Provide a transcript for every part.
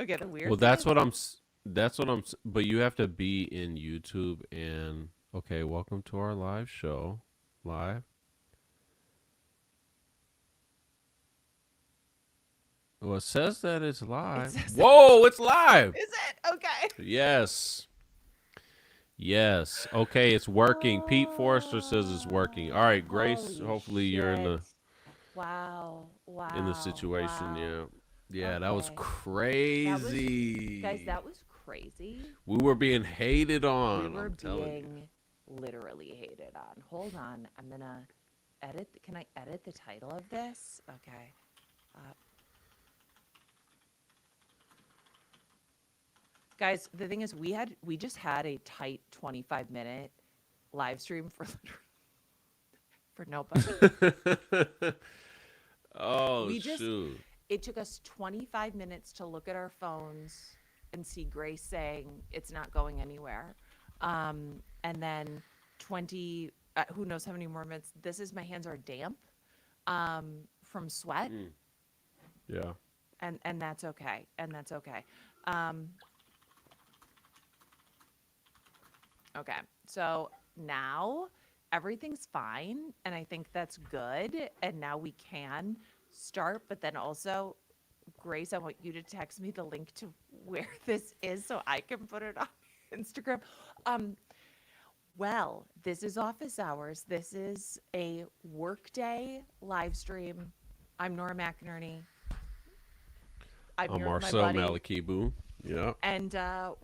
Okay, the weird Well, thing that's is what that's what but you have to be in YouTube and okay, welcome to our live show. Live. Well, it says that it's it live. says Whoa, it's live. is it? Okay. Yes. Yes. Okay, it's working. Pete Forrester says it's working. All right, Grace, Holy hopefully you're shit. Wow. in the Wow. situation. Wow. Yeah. Yeah, that was Okay. That was guys, crazy. that was crazy. We were being hated We on, were I'm telling you. being literally hated on. Hold on. I'm going to edit. Can I edit the title of this? Okay. Uh, guys, the thing is we just had a tight 25-minute live stream for nobody. Oh We just shoot. it took us 25 minutes to look at our phones and see Grace saying it's not going anywhere. And then 20 who knows how many more minutes. This is my hands are damp from sweat Mm, yeah. and that's okay. And that's okay. Um okay. So now everything's fine and I think that's good and now we can start, but then also Grace, I want you to text me the link to where this is so I can put it on Instagram. Um, well, this is office hours. This is a workday live stream. I'm Nora McInerney. I'm I'm here with my Marcel buddy, Malakibu. Yeah. and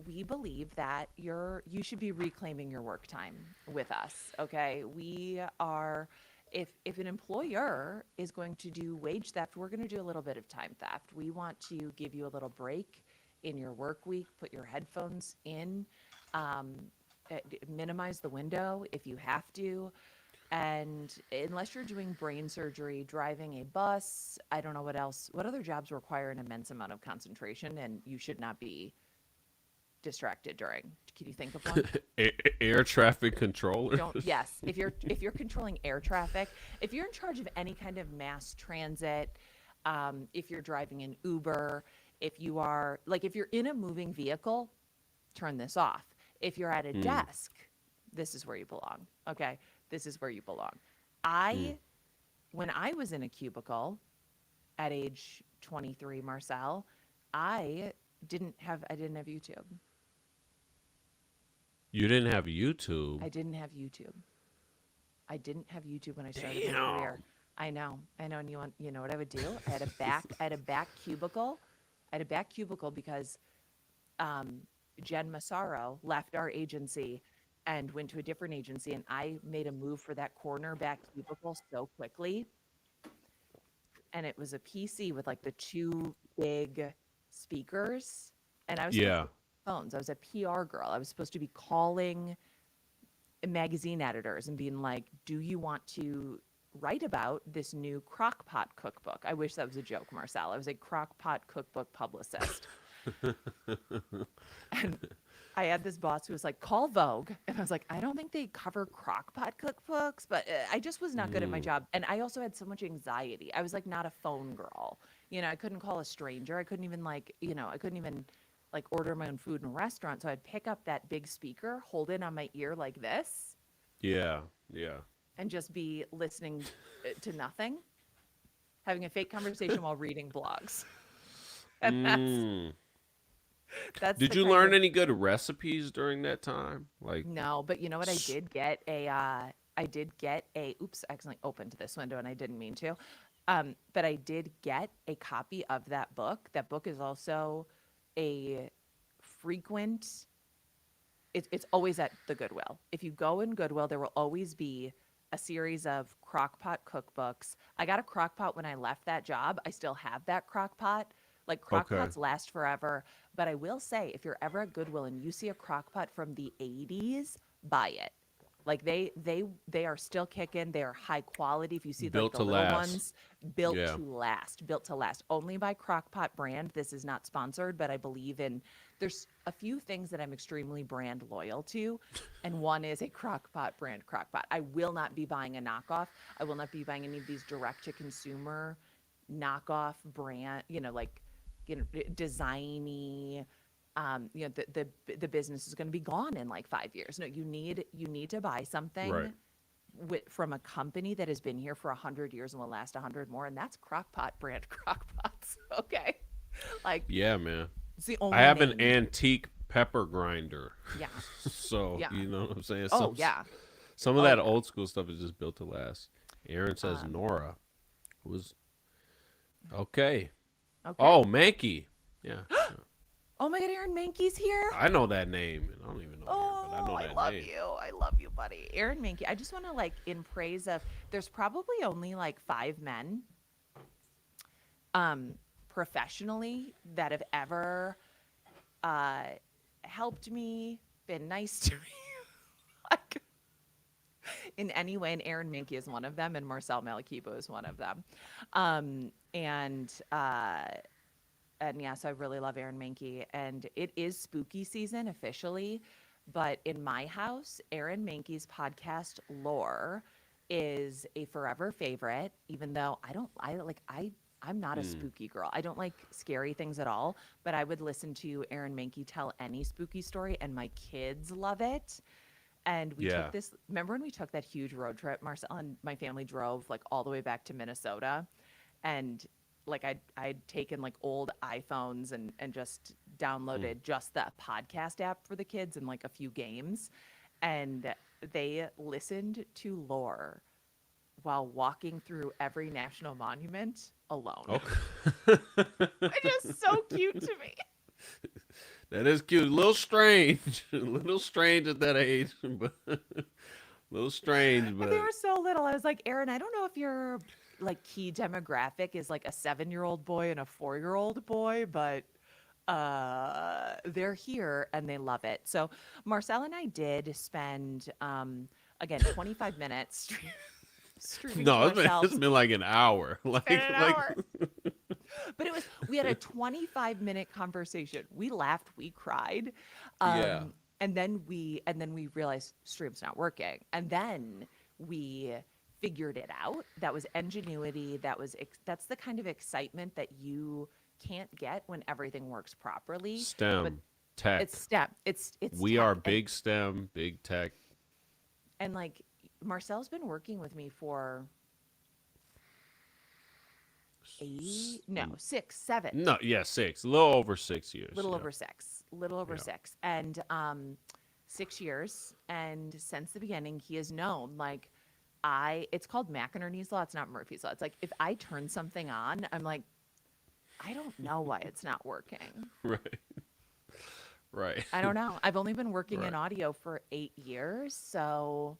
we believe that you should be reclaiming your work time with us. Okay, we are. If an employer is going to do wage theft, we're going to do a little bit of time theft. We want to give you a little break in your work week. Put your headphones in. Um, minimize the window if you have to. And unless you're doing brain surgery, driving a bus, I don't know what else, what other jobs require an immense amount of concentration and you should not be distracted during. Can you think of one? Air traffic controller. Don't, yes, if you're controlling air traffic, if you're in charge of any kind of mass transit, if you're driving an Uber, if you are like if you're in a moving vehicle, turn this off. If you're at a Mm, desk, this is where you belong. Okay? This is where you belong. mm. I when I was in a cubicle at age 23, Marcel, I I didn't have YouTube. You didn't have YouTube. I didn't have YouTube. I didn't have YouTube when I started my career. Damn. I know, and you know what I would do? I had a back cubicle. I had a back cubicle because um, Jen Massaro left our agency and went to a different agency, and I made a move for that corner back cubicle so quickly, and it was a PC with like the two big speakers, and I was supposed to Yeah. be phones. I was a PR girl. I was supposed to be calling magazine editors and being like, "Do you want to write about this new crockpot cookbook?" I wish that was a joke, Marcel. I was a crockpot cookbook publicist. And I had this boss who was like, "Call Vogue," and I was like, "I don't think they cover crockpot cookbooks," but I just was not good at my Mm, job, and I also had so much anxiety. I was like not a phone girl, I couldn't call a stranger. I couldn't even I couldn't even like order my own food in a restaurant. So I'd pick up that big speaker, hold it on my ear like this, yeah. Yeah. and just be listening to nothing, having a fake conversation while reading blogs, and Mm. that's Did the you kind learn of any good recipes during that time? Like, No, but you know what? s- I did get a, oops, I accidentally opened this window and I didn't mean to. But I did get a copy of that book. That book is also a frequent, it's always at the Goodwill. If you go in Goodwill, there will always be a series of crockpot cookbooks. I got a crockpot when I left that job. I still have that crockpot. Like okay. crockpots last forever. But I will say, if you're ever at Goodwill and you see a crockpot from the 80s, buy it. Like they are still kicking. They are high quality. If you see like Built the to little last. ones, built Yeah. to last, built to last. Only by Crockpot brand. This is not sponsored, but I believe in there's a few things that I'm extremely brand loyal to, and one is a Crockpot brand Crockpot. I will not be buying a knockoff. I will not be buying any of these direct to consumer knockoff brand, like designy, the business is going to be gone in like 5 years. No, you need to buy Right. something from a company that has been here for 100 years and will last 100 more, and that's Crockpot brand Crockpots. Okay, like Yeah, man. it's the I only have an name. antique pepper grinder. Yeah, So, yeah. you know what I'm saying? Oh yeah. Some of Oh that yeah. old school stuff is just built to last. Aaron says Um, Nora was okay. okay. Oh, Mankey. Yeah. Yeah. Oh my God, Aaron Mankey's here. I know that name. I don't even know Aaron, but I Oh, know I that love name. you. I love you, buddy. Aaron Mankey. I just want to like in praise of. There's probably only like 5 men, um, professionally that have ever uh helped me, been nice to me, like in any way. And Aaron Mankey is one of them, and Marcel Malakibo is one of them. Um, and uh, and yeah, so I really love Aaron Mankey, and it is spooky season officially. But in my house, Aaron Mankey's podcast Lore is a forever favorite. Even though I'm not a Mm, spooky girl. I don't like scary things at all. But I would listen to Aaron Mankey tell any spooky story, and my kids love it. And we took yeah. this. Remember when we took that huge road trip? Marcel and my family drove like all the way back to Minnesota, and like I'd taken like old iPhones and just Mm. downloaded just the podcast app for the kids and like a few games, and they listened to Lore while walking through every national monument alone. Okay. It's just so cute to me. That is cute. A little strange. A little strange at that age, but a little strange, And they but were so little. I was like, Aaron, I don't know if your like key demographic is like a 7-year-old boy and a 4-year-old boy, but they're here and they love it. So Marcel and I did spend again 25 minutes streaming to no, it's ourselves. been like an hour. Spent Like an like hour. But we had a 25-minute conversation. We laughed, we cried. yeah. And then we realized stream's not working. And then we figured it out. That was ingenuity. That's the kind of excitement that you can't get when everything works properly. But STEM, tech. it's STEM. It's We are tech. And big STEM, big tech. like Marcel's been working with me for eight, no, Mm, 6, 7. no, yeah, 6. A little over 6 years. Little Yeah. over 6, little over Yeah. 6. And 6 years. And since the beginning, he has known like it's called McInerney's Law. It's not Murphy's Law. It's like if I turn something on, I'm like, I don't know why it's not working. Right. Right. I don't know. I've only been working in Right. audio for 8 years. So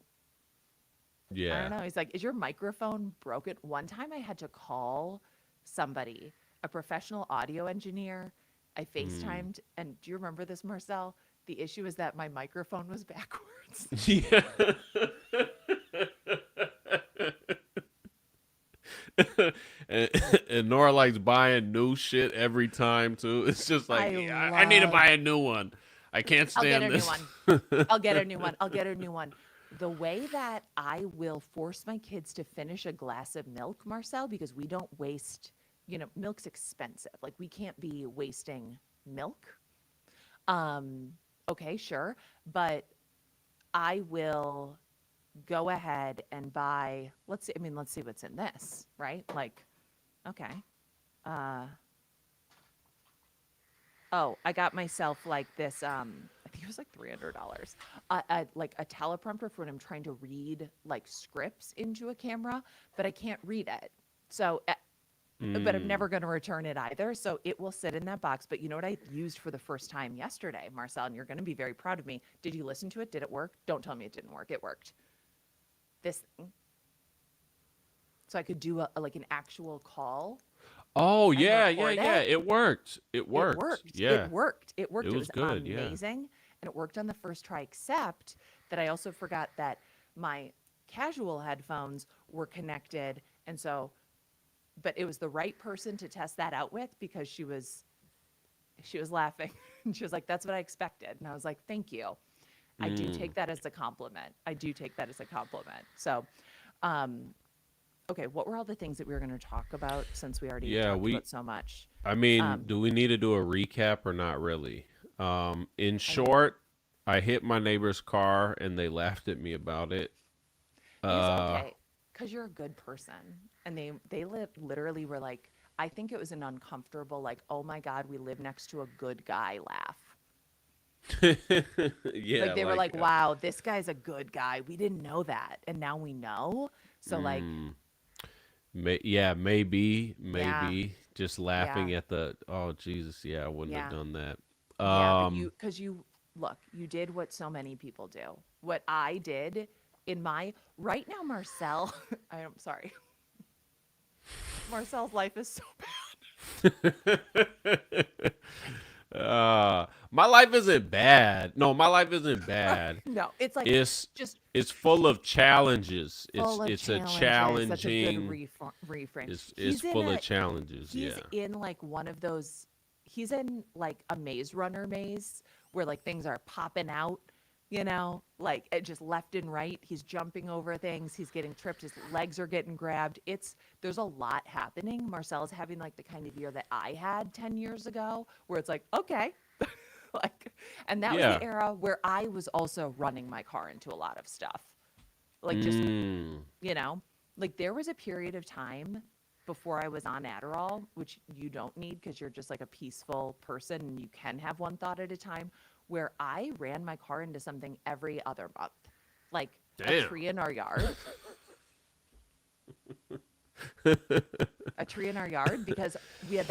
I don't Yeah. know. He's like, is your microphone broken? One time I had to call somebody, a professional audio engineer. I Mm. FaceTimed. And do you remember this, Marcel? The issue is that my microphone was backwards. Yeah. and, and Nora likes buying new shit every time too. It's just like I yeah, I need to love, buy a new one. I can't I'll get a stand new this. one. I'll get a new one. I'll get a new one. The way that I will force my kids to finish a glass of milk, Marcel, because we don't waste, milk's expensive. Like we can't be wasting milk. Um, okay, sure. But I will go ahead and buy, let's see what's in this, right? Like, okay. Uh, oh, I got myself like this, I think it was like $300. Like a teleprompter for when I'm trying to read like scripts into a camera, but I can't read it. So, but I'm Mm. never going to return it either. So it will sit in that box. But you know what I used for the first time yesterday, Marcel, and you're going to be very proud of me. Did you listen to it? Did it work? Don't tell me it didn't work. It worked. This thing. So I could do like an actual call Oh and yeah, yeah, record yeah. it. It worked. It It worked. worked. It Yeah. worked. It It worked. It was was good. Yeah. amazing. And it worked on the first try, except that I also forgot that my casual headphones were connected. And so, but it was the right person to test that out with because she was laughing. And she was like, that's what I expected. And I was like, thank you. I do Mm. take that as a compliment. I do take that as a compliment. So, um, okay, what were all the things that we were going to talk about since we already Yeah, talked we. about so much? I mean, Um, do we need to do a recap or not really? In I mean, short, I hit my neighbor's car and they laughed at me about it. he's Uh, okay because you're a good person, and literally were like, I think it was an uncomfortable, like, oh my God, we live next to a good guy laugh. yeah, Like they were like, like, wow, this guy's a good guy. We didn't know that, and now we know. So like, mm, yeah, maybe, yeah, maybe just yeah, laughing at the. Oh Jesus, yeah, I wouldn't have yeah. done that. Yeah, but Um, because you, look, you did what so many people do. What I did in my, right now, Marcel, I'm sorry, Marcel's life is so my life isn't bad. No, my life isn't bad. bad. No, it's like It's just it's full of challenges. full of It's a challenges. That's a good challenging. reframe. It's full of challenges. He's Yeah. in like one of those, he's in like a maze runner maze where like things are popping out, like it just left and right. He's jumping over things, he's getting tripped, his legs are getting grabbed. There's a lot happening. Marcel's having like the kind of year that I had 10 years ago where it's like, okay. Like, and that was the Yeah. era where I was also running my car into a lot of stuff. Like just Mm. you know like there was a period of time before I was on Adderall, which you don't need because you're just like a peaceful person and you can have one thought at a time, where I ran my car into something every other month, like a Damn. tree in our yard, a tree in our yard, because we had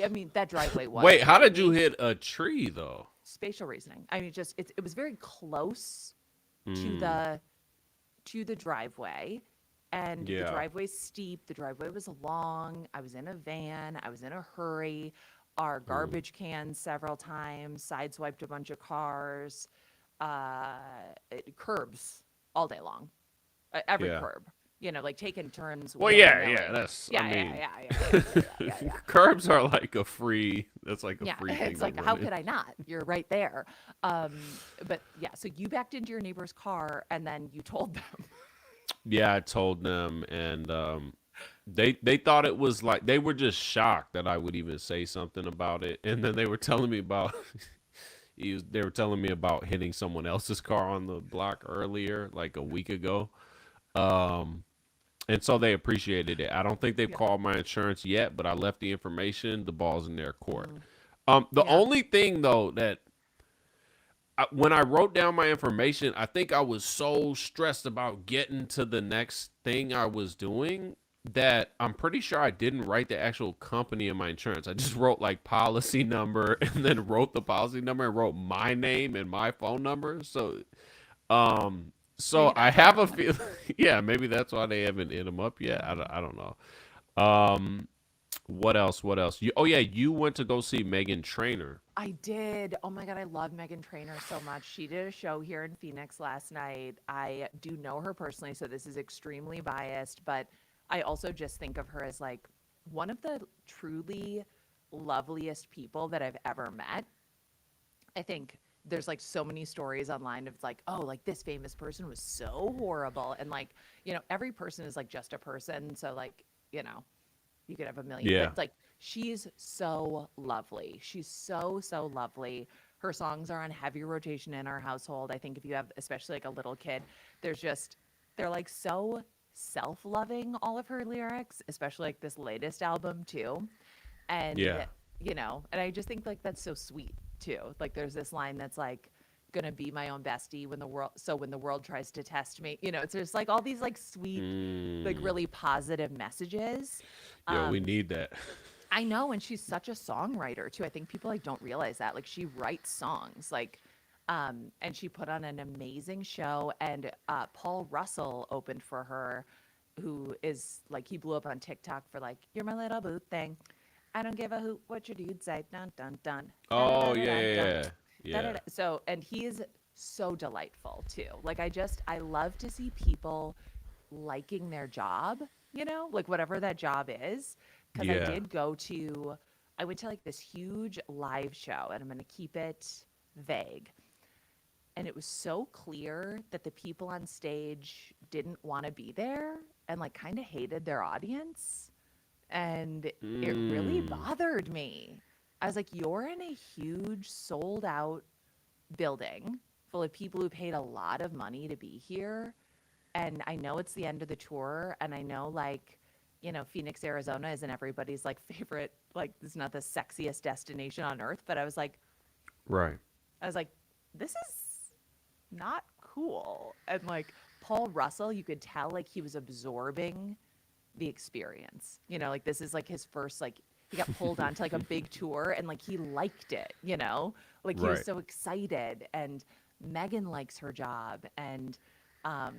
I mean, that driveway was Wait, how did you crazy. hit a tree though? Spatial reasoning. I mean, just it was very close to Mm. the driveway, and the Yeah. driveway's steep, the driveway was long, I was in a van, I was in a hurry, our Mm. garbage cans several times, sideswiped a bunch of cars, curbs all day long, every Yeah. curb, like taking turns Well, yeah, yeah. willy-nilly. That's. I Yeah, yeah, mean, yeah, yeah, yeah, yeah, yeah, yeah, yeah. curbs are like a free. That's like a Yeah, free thing it's to like, how run in. could I not? You're right there. But yeah, so you backed into your neighbor's car and then you told them. Yeah, I told them, and they thought it was like they were just shocked that I would even say something about it, and then they were telling me about they were telling me about hitting someone else's car on the block earlier, like a week ago. Um, and so they appreciated it. I don't think they've Yeah. called my insurance yet, but I left the information. The ball's in their court. Mm, The yeah. only thing though that when I wrote down my information, I think I was so stressed about getting to the next thing I was doing that I'm pretty sure I didn't write the actual company in my insurance. I just wrote like policy number and then wrote the policy number and wrote my name and my phone number. Um, so Maybe I that's why they have a haven't let you. feel. Yeah, maybe that's why they haven't hit them up yet. I don't know. Um, what else? What else? Oh yeah, you went to go see Megan Trainor. I did. Oh my God, I love Megan Trainor so much. She did a show here in Phoenix last night. I do know her personally, so this is extremely biased, but I also just think of her as like one of the truly loveliest people that I've ever met. I think there's like so many stories online of like, oh, like this famous person was so horrible. And like, every person is like just a person. So like, you know, you could have a million, but Yeah, like she's so lovely. She's so, so lovely. Her songs are on heavy rotation in our household. I think if you have, especially like a little kid, they're like so self-loving, all of her lyrics, especially like this latest album too. yeah. And, and I just think like that's so sweet too. Like there's this line that's like, gonna be my own bestie when the world tries to test me. It's just like all these like sweet, like Mm, really positive messages. yo, we Um, need that. I know, and she's such a songwriter too. I think people like don't realize that. Like she writes songs, like, and she put on an amazing show. And Paul Russell opened for her, who is like he blew up on TikTok for like "You're my little boo thing." I don't give a hoot what your dude say. Dun dun dun. Da da Oh da da yeah, da yeah, dun. yeah, Da, da, yeah. da. So, and he is so delightful too. Like I love to see people liking their job, like whatever that job is. Cause Yeah. I went to like this huge live show, and I'm going to keep it vague. and it was so clear that the people on stage didn't want to be there and like kind of hated their audience. And it really Mm. bothered me. I was like, you're in a huge sold out building full of people who paid a lot of money to be here. And I know it's the end of the tour, and I know like, Phoenix, Arizona isn't everybody's like favorite, like it's not the sexiest destination on earth, but Right. I was like, this is not cool. And like Paul Russell, you could tell like he was absorbing the experience. Like this is like his first like he got pulled onto like a big tour and like he liked it. Like he was Right. so excited, and Megan likes her job, and um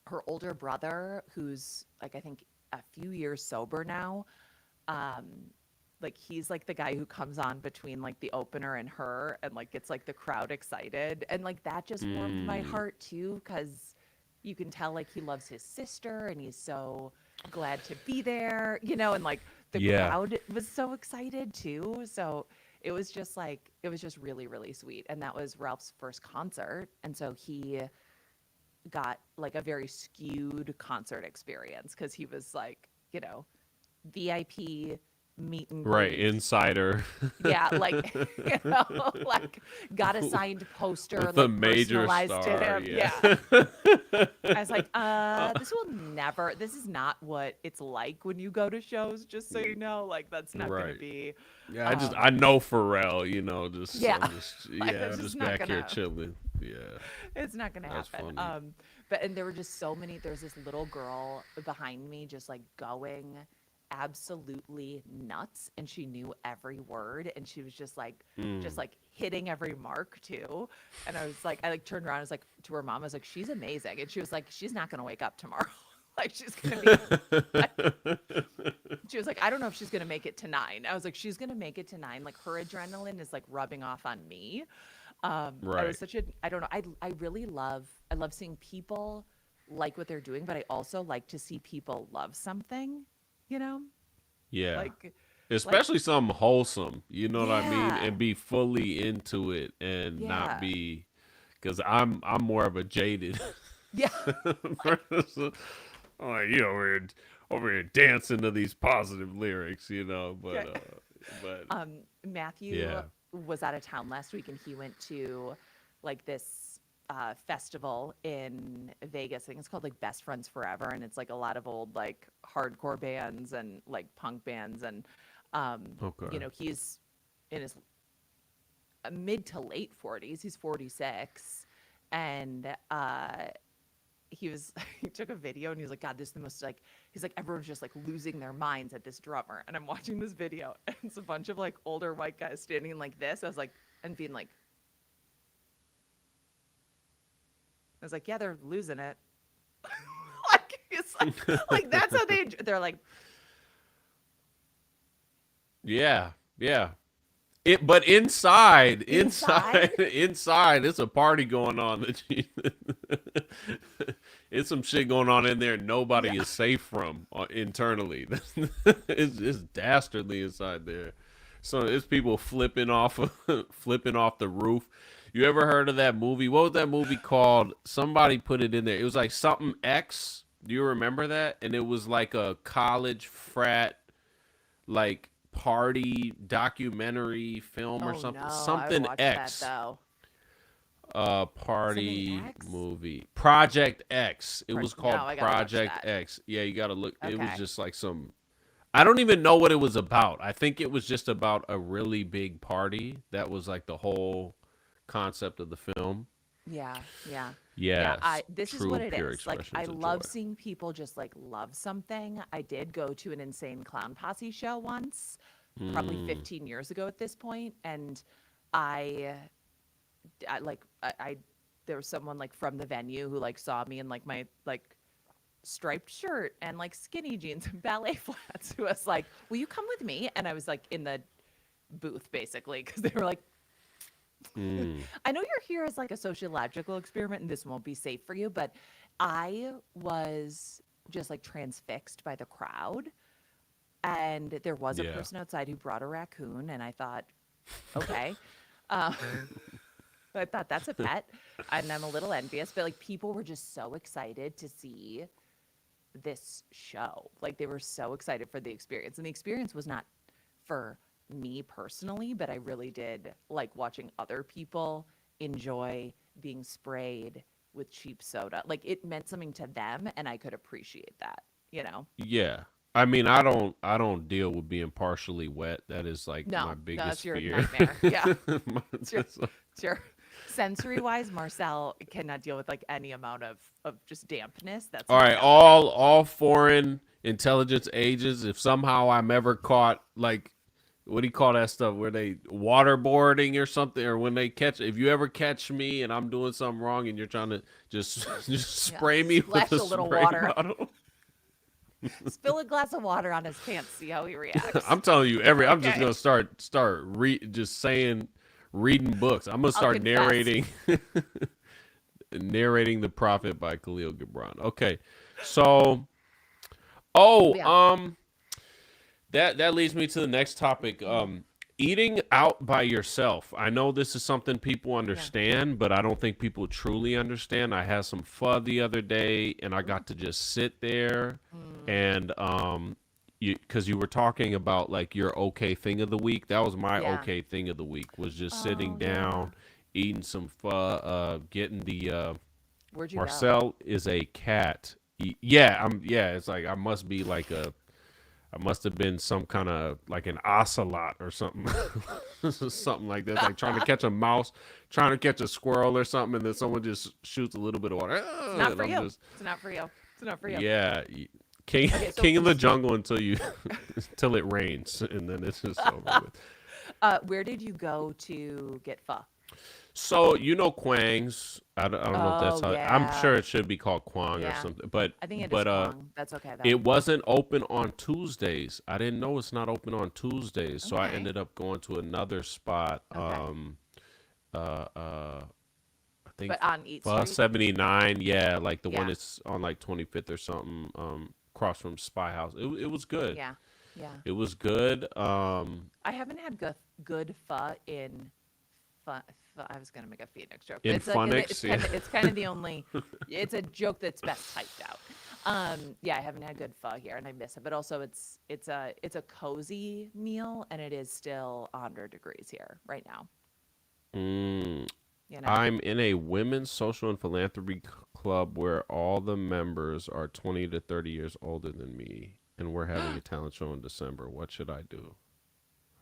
her older brother, who's like I think a few years sober now, um like he's like the guy who comes on between like the opener and her and like gets like the crowd excited, and like that just warmed my Mm. heart too, because you can tell like he loves his sister and he's so glad to be there, and like the Yeah. crowd was so excited too. So it was just really really sweet, and that was Ralph's first concert, and so he got like a very skewed concert experience because he was like, VIP meet and Right. greet. Insider Yeah, like, like got a signed poster, with a like major personalized to star. him. Yeah. Yeah. I was like, Uh, this is not what it's like when you go to shows, just so you know. Like, that's not going to right. be, Yeah. I um, know Pharrell. Just yeah, I'm just like, yeah. it's I'm just just not back going here to. chilling. Yeah. It's not gonna That's happen. funny. But and there were just so many. There's this little girl behind me, just like going absolutely nuts, and she knew every word, and she was just Mm. like hitting every mark too. And I like turned around, I was like to her mom, I was like, she's amazing, and she was like, she's not gonna wake up tomorrow. Like she's gonna be. Like, she was like, I don't know if she's gonna make it to 9. I was like, she's gonna make it to 9. Like her adrenaline is like rubbing off on me. I was Right. such a I don't know. I love seeing people like what they're doing, but I also like to see people love something, you know? Yeah. Like like Especially something wholesome. You know what I mean? yeah. And be fully into it and not Yeah. be because I'm more of a jaded Yeah. person. I'm like over here dancing to these positive lyrics, Yeah. but Matthew yeah. was out of town last week, and he went to like this festival in Vegas. I think it's called like Best Friends Forever, and it's like a lot of old like hardcore bands and like punk bands, and Okay. he's in his mid to late 40s. He's 46, and he was he took a video and he was like, God, this is the most like he's like everyone's just like losing their minds at this drummer. And I'm watching this video and it's a bunch of like older white guys standing like this. I was like, and being like, I was like, yeah, they're losing it. Like it's like that's how they're like, Yeah. Yeah. But inside, inside. inside, it's a party going on. It's some shit going on in there Yeah. nobody is safe from internally. It's dastardly inside there. So it's people flipping off the roof. You ever heard of that movie? What was that movie called? Somebody put it in there. It was like something X. Do you remember that? And it was like a college frat like party documentary film or Oh something. no, I would Something watch that X though. Something party X? movie. Project X. It was No, called I gotta watch Project that. X. Yeah, you gotta look. It was Okay. just like some. I don't even know what it was about. I think it was just about a really big party. That was like the whole concept of the film. Yeah, yeah. Yeah, Yes, this is what true it pure is. Like I expressions of joy. love seeing people just like love something. I did go to an Insane Clown Posse show once, probably Mm, 15 years ago at this point, and I I there was someone like from the venue who like saw me in like my like striped shirt and like skinny jeans and ballet flats, who was like, "Will you come with me?" And I was like in the booth basically because they were like, mm, I know you're here as like a sociological experiment and this won't be safe for you, but I was just like transfixed by the crowd. And there was a yeah. person outside who brought a raccoon, and I thought, okay. Uh, I thought that's a pet, and I'm a little envious, but like people were just so excited to see this show. Like they were so excited for the experience. And the experience was not for me personally, but I really did like watching other people enjoy being sprayed with cheap soda. Like it meant something to them and I could appreciate that, you know? Yeah. I mean, I don't deal with being partially wet. That is like my No, no, that's biggest your fear. nightmare. Yeah. My- It's your just- it's your sensory wise, Marcel cannot deal with like any amount of just dampness. That's All not right, happening. all foreign intelligence agents, if somehow I'm ever caught like what do you call that stuff where they waterboarding or something, or when they catch, if you ever catch me and I'm doing something wrong and you're trying to just just Yeah. spray me with Splash a a little spray water. bottle. Spill a glass of water on his pants, see how he reacts. I'm telling you, I'm just Okay. gonna just saying, reading books. I'm gonna I'll start confess. narrating The Prophet by Khalil Gibran. Okay, so oh Yeah. that leads me to the next topic. Eating out by yourself. I know this is something people Yeah. understand, but I don't think people truly understand. I had some pho the other day, and I got to just sit there Mm, and because you were talking about like your okay thing of the week. That was my yeah. okay thing of the week, was just sitting Oh, yeah. down, eating some pho, getting the Where'd you go? Marcel is a cat. Yeah, yeah, it's like I must have been some kind of like an ocelot or something, something like that. Like trying to catch a mouse, trying to catch a squirrel or something, and then someone just shoots a little bit of water, It's not and for I'm you. just It's not for you. It's not for you. yeah, king Okay, so king of the jungle until you until it rains, and then it's just over with. where did you go to get pho? So you know Quang's. I don't know if that's Oh, how. I'm yeah. sure it should be called Kwang or Yeah. something, but I think it is but Kwong. That's okay though. it wasn't open on Tuesdays. I didn't know it's not open on Tuesdays, so I Okay. ended up going to another spot. Okay. Uh, uh, I think But on Eat Bus Street? 79. Yeah, like the one Yeah. that's on like 25th or something. Across from Spy House. It was good. Yeah. Yeah. It was good. I haven't had good pho in I was gonna make a Phoenix joke, but In Funix, yeah. it's kind of the only. It's a joke that's best typed out. Yeah, I haven't had good pho here, and I miss it. But also, it's a cozy meal, and it is still 100 degrees here right now. Mm, You know. I'm in a women's social and philanthropy club where all the members are 20 to 30 years older than me, and we're having a talent show in December. What should I do?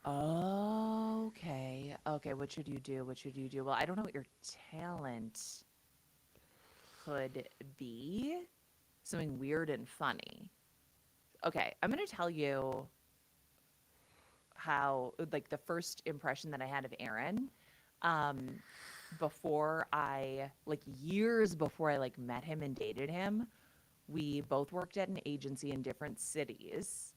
Okay. Okay. What should you do? What should you do? Well, I don't know what your talent could be. Something weird and funny. Okay, I'm gonna tell you how like the first impression that I had of Aaron um before I like years before I like met him and dated him. We both worked at an agency in different cities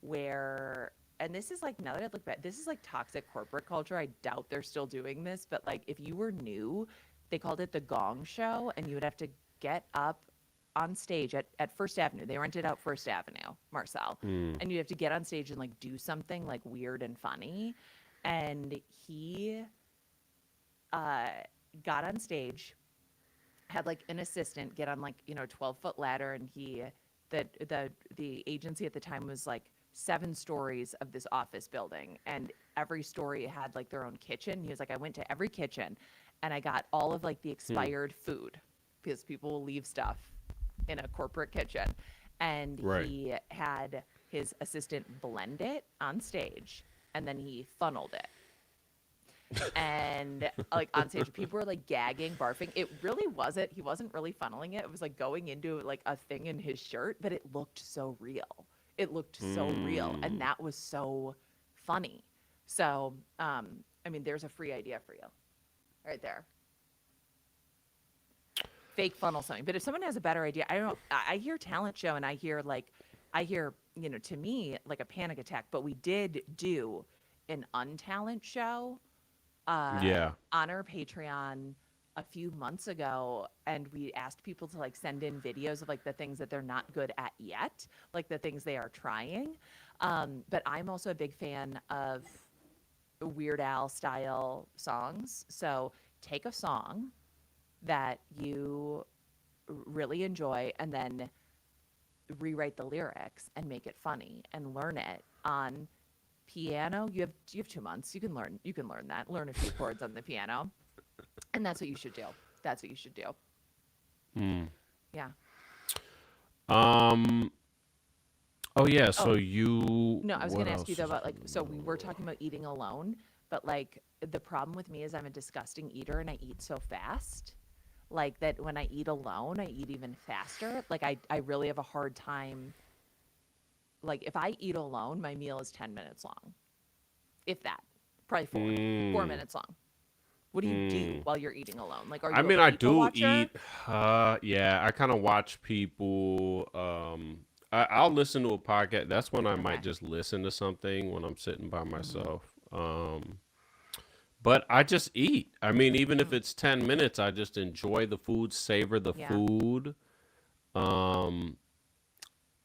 where and this is like now that I look back, this is like toxic corporate culture. I doubt they're still doing this, but like if you were new, they called it the Gong Show, and you would have to get up on stage at First Avenue. They rented out First Avenue, Marcel. Mm, And you have to get on stage and like do something like weird and funny. And he uh got on stage, had like an assistant get on like, 12-foot ladder, and the agency at the time was like 7 stories of this office building, and every story had like their own kitchen. He was like, I went to every kitchen and I got all of like the hmm, expired food because people will leave stuff in a corporate kitchen. And right. he had his assistant blend it on stage, and then he funneled it. And like on stage, people were like gagging, barfing. It really wasn't, he wasn't really funneling it. It was like going into like a thing in his shirt, but it looked so real. It looked so real. And Mm. that was so funny. So, I mean, there's a free idea for you right there. Fake funnel something. But if someone has a better idea, I don't know. I hear talent show and I hear, to me, like a panic attack, but we did do an untalent show Yeah. on our Patreon a few months ago, and we asked people to like send in videos of like the things that they're not good at yet, like the things they are trying. But I'm also a big fan of Weird Al style songs. So take a song that you really enjoy and then rewrite the lyrics and make it funny and learn it on piano. You have 2 months. You can learn that. Learn a few chords on the piano. And that's what you should do. That's what you should do. Hmm. Yeah. Um. Oh yeah. Oh, So you. no, I was What gonna ask you else though is about like, so we were new? talking about eating alone, but like the problem with me is I'm a disgusting eater and I eat so fast. Like that when I eat alone, I eat even faster. Like I really have a hard time. Like if I eat alone, my meal is 10 minutes long, if that, probably 4 Mm. minutes long. What do you do Mm. while you're eating alone? Like, are I you a mean, I people do watcher? eat. Yeah, I kind of watch people. I'll listen to a podcast. That's when I might Okay. just listen to something when I'm sitting by Mm, myself. But I just eat. I mean, even if mm, it's 10 minutes, I just enjoy the food, savor the yeah. food. Um,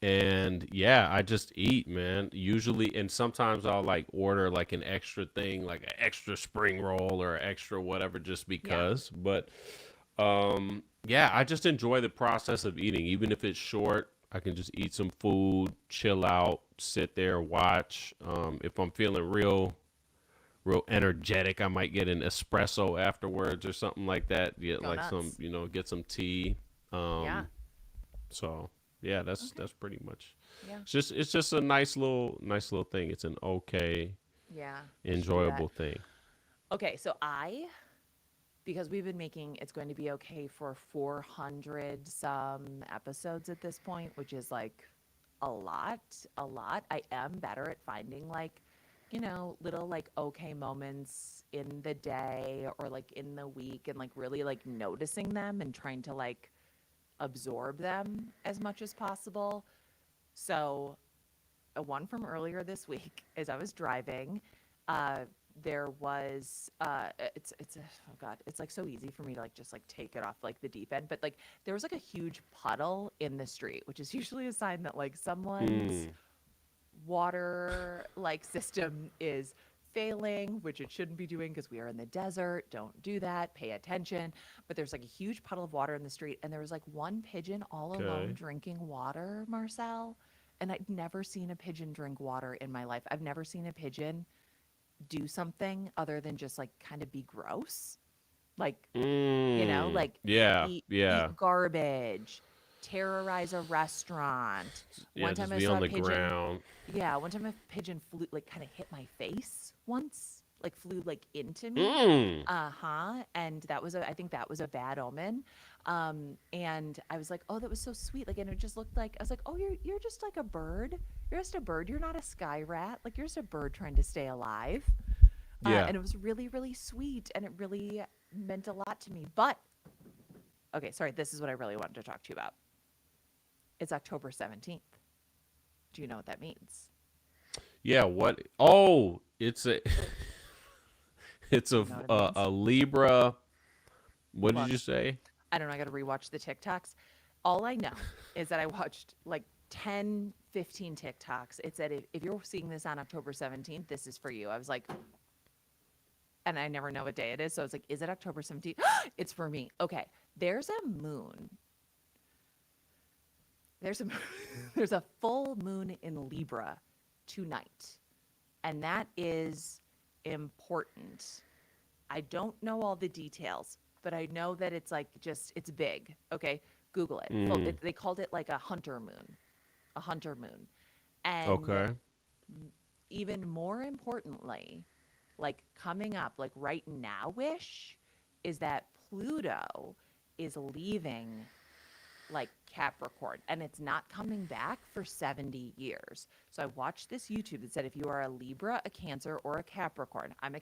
and yeah, I just eat, man. Usually, and sometimes I'll like order like an extra thing, like an extra spring roll or extra whatever, just Yeah. because. But yeah, I just enjoy the process of eating, even if it's short. I can just eat some food, chill out, sit there, watch. If I'm feeling real energetic, I might get an espresso afterwards or something like that. Get Go like some, nuts. get some tea. Yeah. Um, so yeah, Okay. that's pretty much. Yeah. It's just a nice little thing. It's an okay, Yeah. You should do that. enjoyable thing. Okay. Because we've been making it's going to be okay for 400 some episodes at this point, which is like a lot, a lot. I am better at finding like, little like okay moments in the day or like in the week and like really like noticing them and trying to like absorb them as much as possible. So, a one from earlier this week as I was driving, uh there was it's oh god, it's like so easy for me to like just like take it off like the deep end, but like there was like a huge puddle in the street, which is usually a sign that like someone's Mm, water like system is failing, which it shouldn't be doing because we are in the desert. Don't do that. Pay attention. But there's like a huge puddle of water in the street, and there was like one pigeon all alone okay. drinking water, Marcel. And I'd never seen a pigeon drink water in my life. I've never seen a pigeon do something other than just like kind of be gross. Like, like Yeah, eat yeah, garbage, terrorize a restaurant. yeah. One time Just I be saw on a the pigeon, ground. yeah, one time a pigeon flew like kind of hit my face once, like flew like into me. Mm, Uh-huh. And I think that was a bad omen. And I was like, "Oh, that was so sweet." Like, and it just looked like I was like, "Oh, you're just like a bird. You're just a bird. You're not a sky rat. Like you're just a bird trying to stay alive." yeah. And it was really, really sweet and it really meant a lot to me. But okay, sorry, this is what I really wanted to talk to you about. It's October 17th. Do you know what that means? Yeah, what? Oh, it's a it's Do you know what it a means? Libra. What did Look, you say? I don't know. I got to rewatch the TikToks. All I know is that I watched like 10, 15 TikToks. It said, if you're seeing this on October 17th, this is for you. I was like, and I never know what day it is. So I was like, is it October 17th? It's for me. Okay. There's a moon. There's a, there's a full moon in Libra tonight. And that is important. I don't know all the details, but I know that it's like just it's big. Okay, Google it. Mm, They called it like a hunter moon, and okay. even more importantly, like coming up, like right now-ish, is that Pluto is leaving like Capricorn and it's not coming back for 70 years. So I watched this YouTube that said if you are a Libra, a Cancer, or a Capricorn, I'm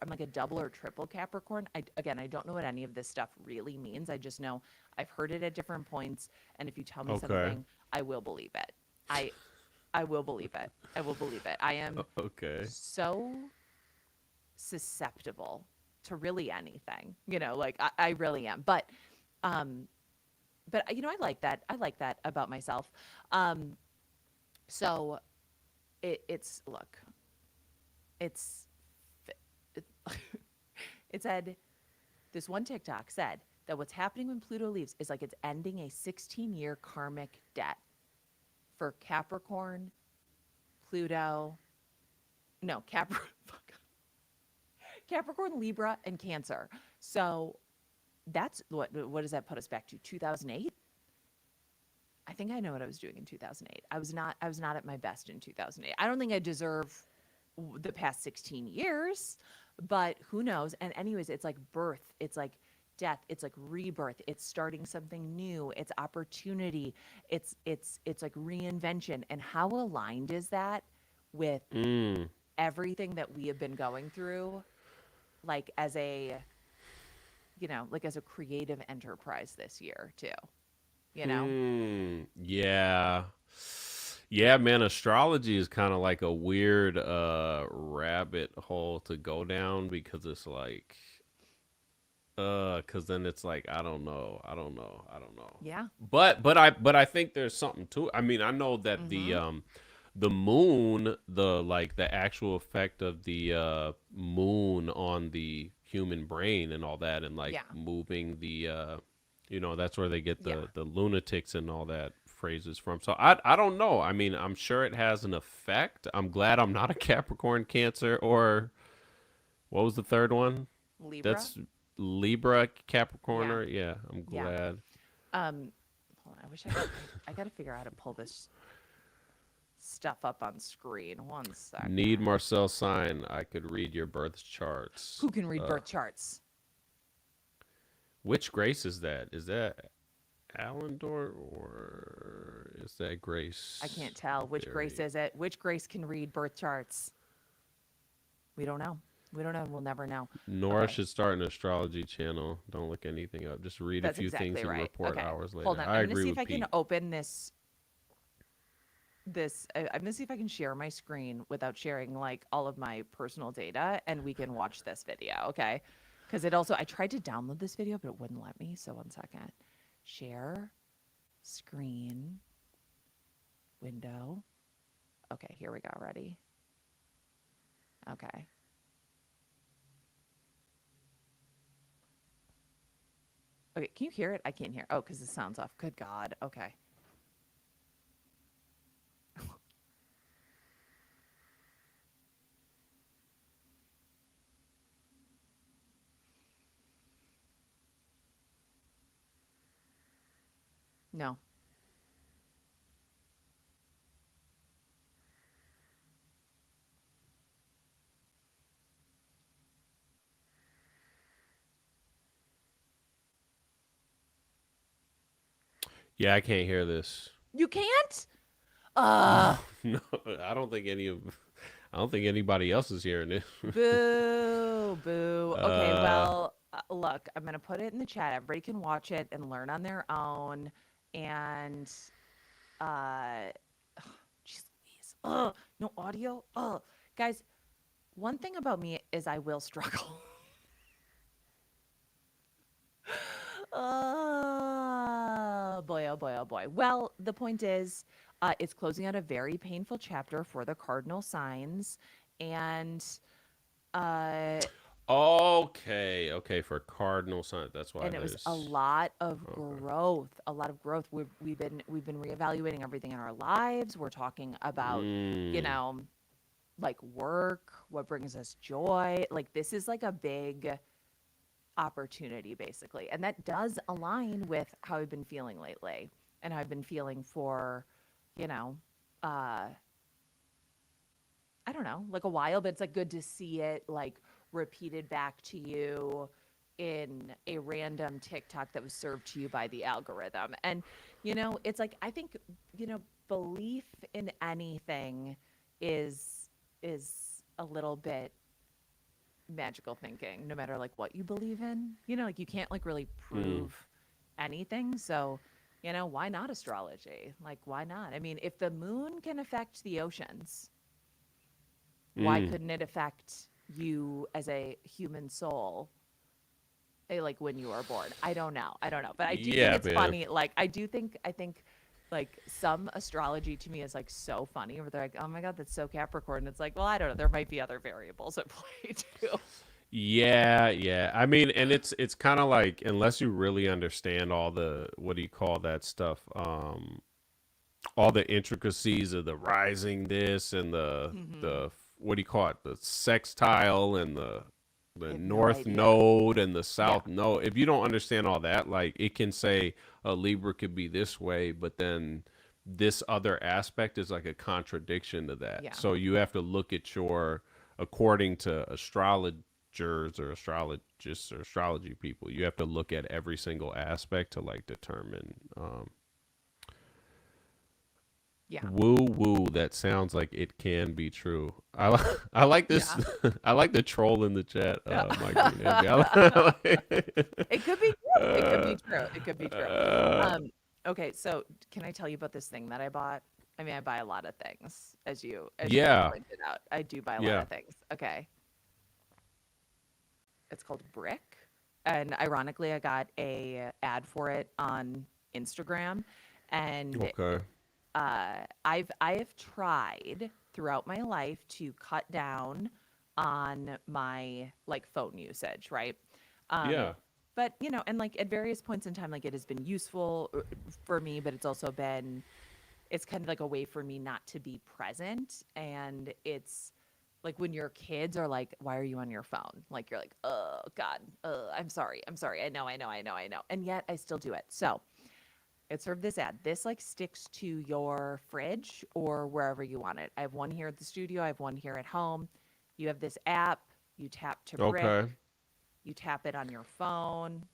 like a double or triple Capricorn. I don't know what any of this stuff really means. I just know I've heard it at different points, and if you tell me Okay. something, I will believe it. I I will believe it. I will believe it. I am Okay. so susceptible to really anything. Like I really am. Um I like that. I like that about myself. Um, so it's look, it's it, it said This one TikTok said that what's happening when Pluto leaves is like it's ending a 16-year karmic debt for Capricorn, Pluto, no, Capricorn, Libra, and Cancer. So that's what does that put us back to? 2008? I think I know what I was doing in 2008. I was not at my best in 2008. I don't think I deserve the past 16 years, but who knows? And anyways, it's like birth, it's like death, it's like rebirth, it's starting something new, it's opportunity, it's like reinvention. And how aligned is that with Mm. everything that we have been going through, like as a, like as a creative enterprise this year too, you know? Yeah. Yeah, man, astrology is kind of like a weird rabbit hole to go down because it's like cuz then it's like I don't know. Yeah. But I think there's something to it. I mean, I know that Mm-hmm. the moon, the like the actual effect of the moon on the human brain and all that and like Yeah. moving the that's where they get Yeah. the lunatics and all that phrases from. So I don't know. I mean, I'm sure it has an effect. I'm glad I'm not a Capricorn, Cancer, or what was the third one? Libra. That's Libra, Yeah. Capricorn. Yeah, I'm Yeah. glad. Um, Hold on. I got to figure out how to pull this stuff up on screen. One Need second. Marcel sign. I could read your birth charts. Who can read birth charts? Which Grace is that? Is that Allendor or is that I Grace can't tell. Which Grace Berry? is it? Which Grace can read birth charts? We don't know. We don't know. We'll never know. Nora Okay. should start an astrology channel. Don't look anything up. Just read a That's few things exactly and right. report Okay. hours Hold later. on. I I'm going to agree see if with I can Pete. open I'm going to see if I can share my screen without sharing like all of my personal data and we can watch this video, okay? Because I tried to download this video, but it wouldn't let me. So one second. Share screen window. Okay, here we go. Ready? Okay. Okay, can you hear it? I can't hear. Oh, because the sound's off. Good God. Okay. No. Yeah, I can't hear this. You can't? No, Uh, no, I don't think anybody else is hearing it. Boo, boo. Okay, uh, well, look, I'm gonna put it in the chat. Everybody can watch it and learn on their own. And uh, jeez Louise. No audio. Guys, one thing about me is I will struggle. Oh boy, oh boy, oh boy. Well, the point is, it's closing out a very painful chapter for the cardinal signs, and uh, okay, for cardinal signs. That's why and it was a there's lot of okay. growth, a lot of growth. We've been reevaluating everything in our lives. We're talking about, you Mm, know, like work, what brings us joy. Like this is like a big opportunity basically. And that does align with how I've been feeling lately and how I've been feeling for, you know, uh I don't know, like a while, but it's like good to see it like repeated back to you in a random TikTok that was served to you by the algorithm. And it's like I think, belief in anything is a little bit magical thinking, no matter like what you believe in. Like you can't like really mm, prove anything. So, why not astrology? Like, why not? I mean, if the moon can affect the oceans, why mm. couldn't it affect you as a human soul? Like when you were born? I don't know. I don't know. But I do think Yeah, it's man. funny. Like, I think like some astrology to me is like so funny where they're like, oh my God, that's so Capricorn. It's like, well, I don't know. There might be other variables at play too. Yeah. I mean, and it's kind of like unless you really understand all the what do you call that stuff, all the intricacies of the rising this and Hmm. the what do you call it, the sextile and I the have no north idea. node and the Yeah. south node. If you don't understand all that, like it can say a Libra could be this way, but then this other aspect is like a contradiction to that. Yeah. So you have to look at your according to astrologers or astrologists or astrology people, you have to look at every single aspect to like determine Yeah. woo woo. That sounds like it can be true. I like this. Yeah. I like the troll in the chat, Yeah. my green envy. I It could be like, true. It could be true. It could be true. uh, Okay, so can I tell you about this thing that I bought? I mean, I buy a lot of things, as you yeah, pointed out. I do buy a lot yeah. of things. Okay. It's called Brick. And ironically, I got a ad for it on Instagram. And Okay. I have tried throughout my life to cut down on my like phone usage, right? Um, Yeah. but and like at various points in time, like it has been useful for me, but it's also been it's kind of like a way for me not to be present. And it's like when your kids are like, "Why are you on your phone?" Like you're like, "Oh God, I'm sorry. I know," and yet I still do it. So it served this ad. This like sticks to your fridge or wherever you want it. I have one here at the studio. I have one here at home. You have this app. You tap to brick. Okay. You tap it on your phone,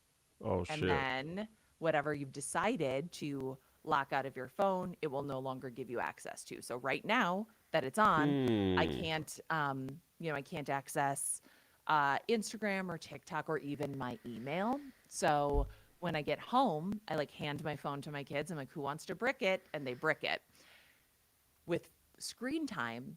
Oh and shit. then whatever you've decided to lock out of your phone, it will no longer give you access to. So right now that it's on, I Hmm. can't, I can't access Instagram or TikTok or even my email. So when I get home, I like hand my phone to my kids. I'm like, who wants to brick it? And they brick it. With screen time,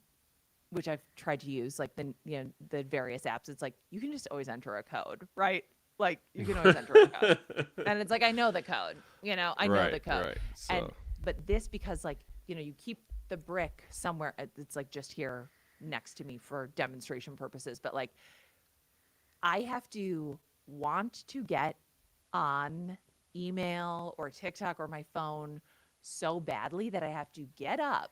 which I've tried to use, like the various apps, it's like you can just always enter a code, right? Like you can always enter a code. And it's like I know the code, I know Right. the code. Right. And So. but this because like, you keep the brick somewhere it's like just here next to me for demonstration purposes, but like I have to want to get on email or TikTok or my phone so badly that I have to get up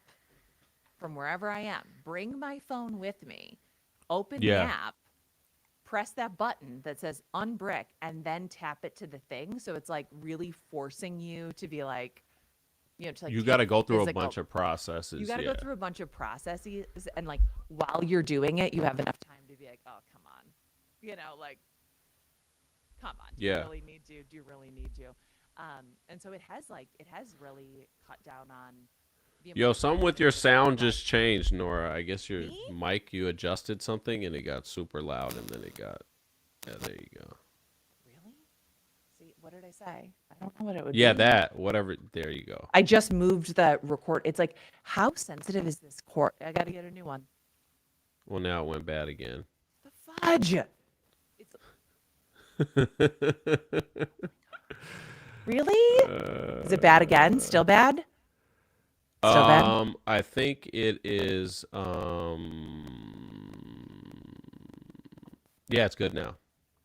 from wherever I am, bring my phone with me, open the Yeah. app, press that button that says unbrick, and then tap it to the thing. So it's like really forcing you to be like, to like You got take to go through a physical. bunch of You processes. got to go Yeah. through a bunch of processes, and like while you're doing it, you have enough time to be like, oh, come on, like, come on, do you Yeah. really need to? Do you really need to? And so it has really cut down on the amount Yo, of time something that with I'm your spending on my sound phone. just changed, Nora. I guess your Me? mic, you adjusted something and it got super loud and then it got, yeah, there you go. Really? See, what did I say? I don't know what it would Yeah, be. that, whatever. There you go. I just moved the record. It's like, how sensitive is this cord? I got to get a new one. Well, now it went bad again. The fudge. It's really? Is it bad again? Still bad? Still bad? I think it is, yeah, it's good now.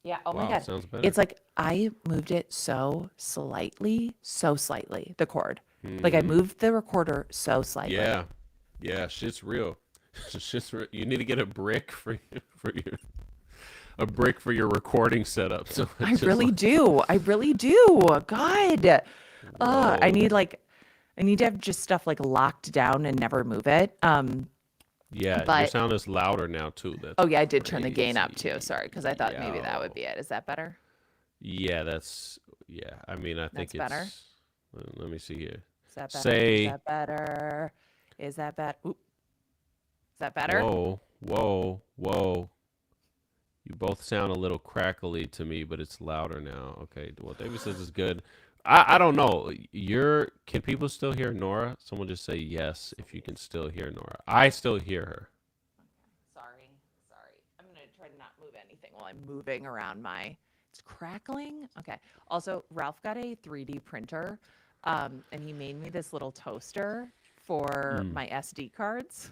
Yeah. Oh my Wow, God. sounds better. It's like I moved it so slightly, the cord. Like I moved the recorder so slightly. Yeah, yeah, shit's real. Shit's real. You need to get a brick for your a brick for your recording setup. So I it's just really like, do. I really do. God. whoa. I need to have just stuff like locked down and never move it. Yeah, your But sound is louder now too. That's oh yeah, I did turn the gain up too. crazy. Sorry, because I thought maybe that would Yo. be it. Is that better? Yeah, that's yeah. I mean, I think That's better. it's. Let me see here. Is that better? Is Say, that better? Is that bad? Oop. Is that better? whoa, whoa, whoa. You both sound a little crackly to me, but it's louder now. Okay, well, David says it's good. I don't know. Can people still hear Nora? Someone just say yes if you can still hear Nora. I still hear her. Sorry. Sorry. I'm gonna try to not move anything while I'm moving around my. It's crackling. Okay. Also, Ralph got a 3D printer, and he made me this little toaster for Mm. my SD cards,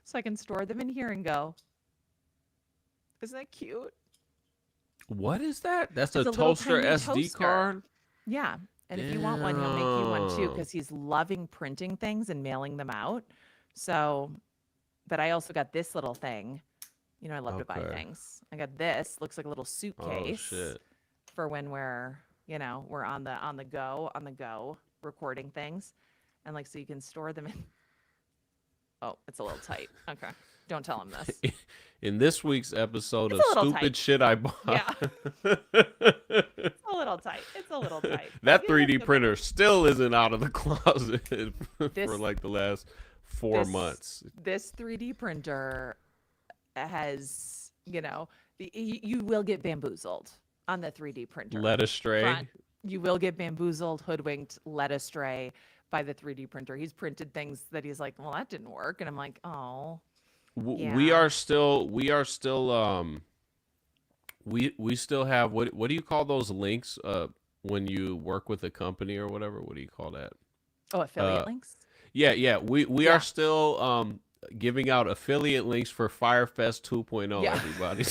so I can store them in here and go. Isn't that cute? What is that? That's a It's a little toaster tiny SD toaster. card? Yeah. And if you want one, he'll make you one too, Damn. because he's loving printing things and mailing them out. So, but I also got this little thing. You know, I love to buy Okay. things. I got this, looks like a little Oh suitcase shit. for when we're, we're on the go recording things. And like so you can store them in. Oh, it's a little tight. Okay. Don't tell him this. In this week's episode It's of a little tight. Stupid Shit I Bought, Yeah. It's a little tight. It's a little tight. But that that's 3D okay. printer still isn't out of the closet for This like the last 4 this months. this 3D printer has, you will get bamboozled on the 3D printer Led astray. front. You will get bamboozled, hoodwinked, led astray by the 3D printer. He's printed things that he's like, well, that didn't work. And I'm like, oh, We yeah. are still we still have what do you call those links when you work with a company or whatever? What do you call that? Oh, Uh affiliate links? yeah, we are Yeah. still giving out affiliate links for Firefest 2.0, Yeah. everybody.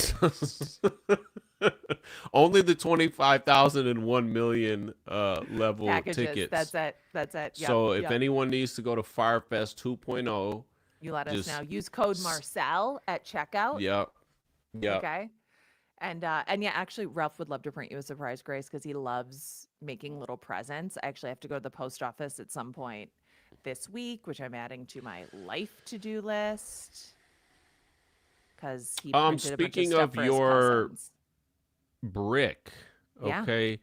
Only the 25,000 and 1 million level Packages. tickets. That's it. Yep. So if Yep. anyone needs to go to Firefest 2.0, You let us know. just Use code s- Marcel at checkout. yep, yep. Okay. And yeah, actually Ralph would love to print you a surprise, Grace, because he loves making little presents. I actually have to go to the post office at some point this week, which I'm adding to my life to-do list because he printed a bunch of Speaking stuff of for his your cousins. brick, Yeah. okay,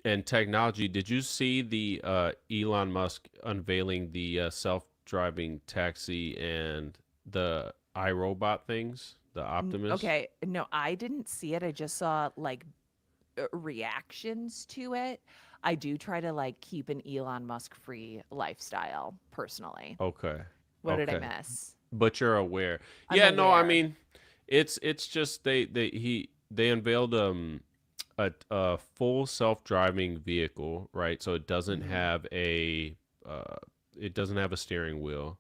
and technology, did you see the Elon Musk unveiling the self-driving taxi and the iRobot things, the Optimus? Okay. No, I didn't see it. I just saw like reactions to it. I do try to like keep an Elon Musk free lifestyle personally. Okay, What did I okay, miss? but you're aware. I'm Yeah, no, I aware. mean, it's just they unveiled a full self-driving vehicle, right? So Hmm. uh it doesn't have a steering wheel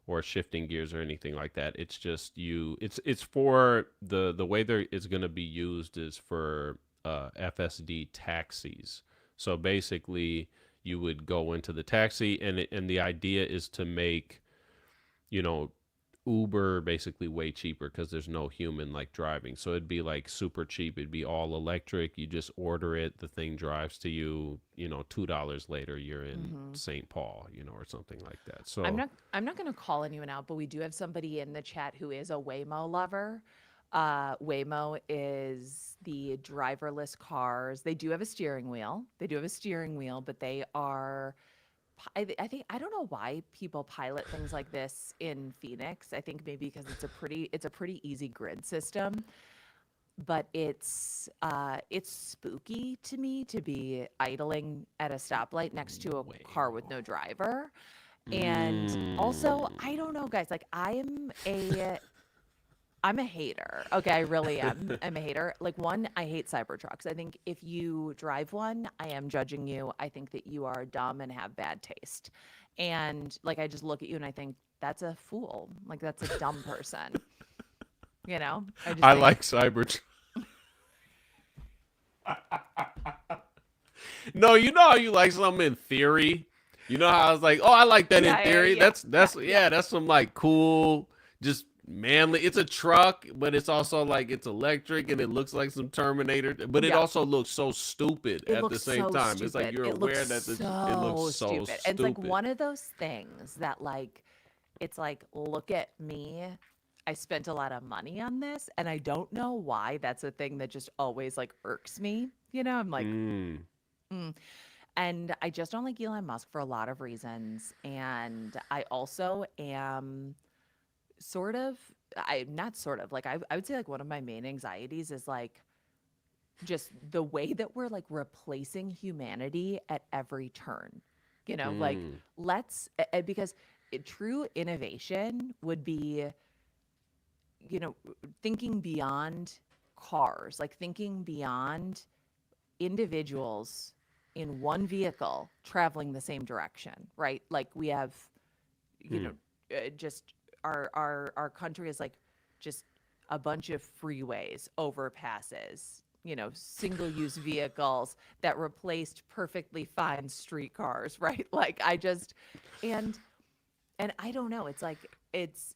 or shifting gears or anything like that. It's just it's for the way there it's going to be used is for FSD taxis. So basically you would go into the taxi and the idea is to make, you know, Uber basically way cheaper because there's no human like driving. So it'd be like super cheap. It'd be all electric. You just order it, the thing drives to you, you know, $2 later you're in Hmm. St. Paul, you know, or something like that. I'm So, not I'm not going to call anyone out, but we do have somebody in the chat who is a Waymo lover. Waymo is the driverless cars. They do have a steering wheel. They do have a steering wheel, but they are I think I don't know why people pilot things like this in Phoenix. I think maybe because it's a pretty easy grid system, but it's spooky to me to be idling at a stoplight next to a car with Waymo. no driver. And also, Mm. I don't know, guys, like I'm a hater. Okay, I really am. I'm a hater. Like one, I hate Cybertrucks. I think if you drive one, I am judging you. I think that you are dumb and have bad taste. And like I just look at you and I think that's a fool. Like that's a dumb person. I just I think, like Cybertruck. No, you know how you like something in theory. You know how I was like, oh, I like that in yeah, yeah, theory. yeah, yeah, That's yeah. yeah, that's some like cool, just manly. It's a truck, but it's also like it's electric and it looks like some Terminator, but it Yeah. also looks so stupid It at the looks same so time. It's like stupid. you're It looks aware that it looks so so stupid. And it's like stupid. one of those things that like it's like, look at me. I spent a lot of money on this, and I don't know why that's a thing that just always like irks me. I'm like, Mm. mm. And I just don't like Elon Musk for a lot of reasons. And I also am sort of, I not sort of like I would say like one of my main anxieties is like just the way that we're like replacing humanity at every turn. Like Mm. because true innovation would be, you know, thinking beyond cars, like thinking beyond individuals in one vehicle traveling the same direction, right? Like we have, you know, Mm. just our country is like just a bunch of freeways, overpasses, single use vehicles that replaced perfectly fine streetcars, right? Like I just and and I don't know, it's like it's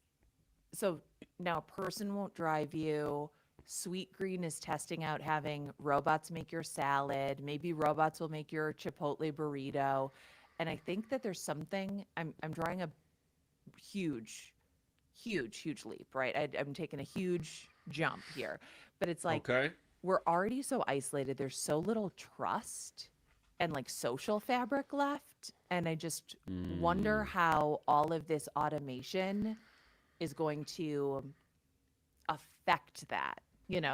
so now a person won't drive you. Sweet Green is testing out having robots make your salad. Maybe robots will make your Chipotle burrito. And I think that there's something I'm drawing a huge, huge leap, right? I'm taking a huge jump here. But it's like Okay. we're already so isolated. There's so little trust and like social fabric left. And I just wonder Mm, how all of this automation is going to affect that.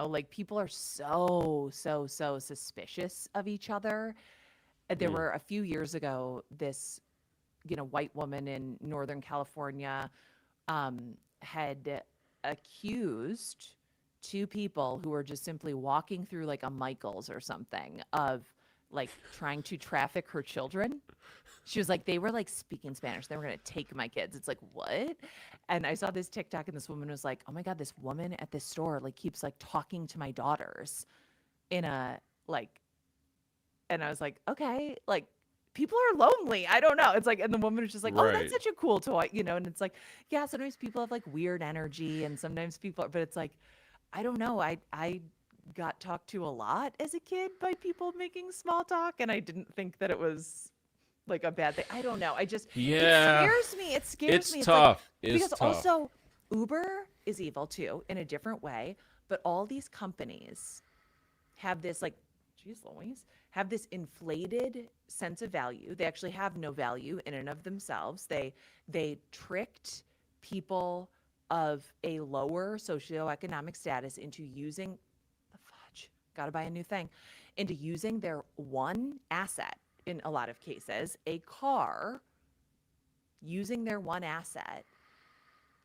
Like people are so suspicious of each other. There mm, were a few years ago, this, white woman in Northern California had accused two people who were just simply walking through like a Michael's or something of like trying to traffic her children. She was like, they were like speaking Spanish. They were going to take my kids. It's like, what? And I saw this TikTok and this woman was like, oh my God, this woman at this store like keeps like talking to my daughters in a like, and I was like, okay, like people are lonely. I don't know. It's like, and the woman was just like, oh, that's right. such a cool toy, and it's like, yeah, sometimes people have like weird energy and sometimes people, but it's like, I don't know. I got talked to a lot as a kid by people making small talk and I didn't think that it was like a bad thing. I don't know. It Yeah, scares me. It scares it's me. It's like, tough. It's because tough. also Uber is evil too in a different way, but all these companies have this like, geez Louise, have this inflated sense of value. They actually have no value in and of themselves. They tricked people of a lower socioeconomic status into using the fudge, gotta buy a new thing, into using their one asset in a lot of cases, a car, using their one asset,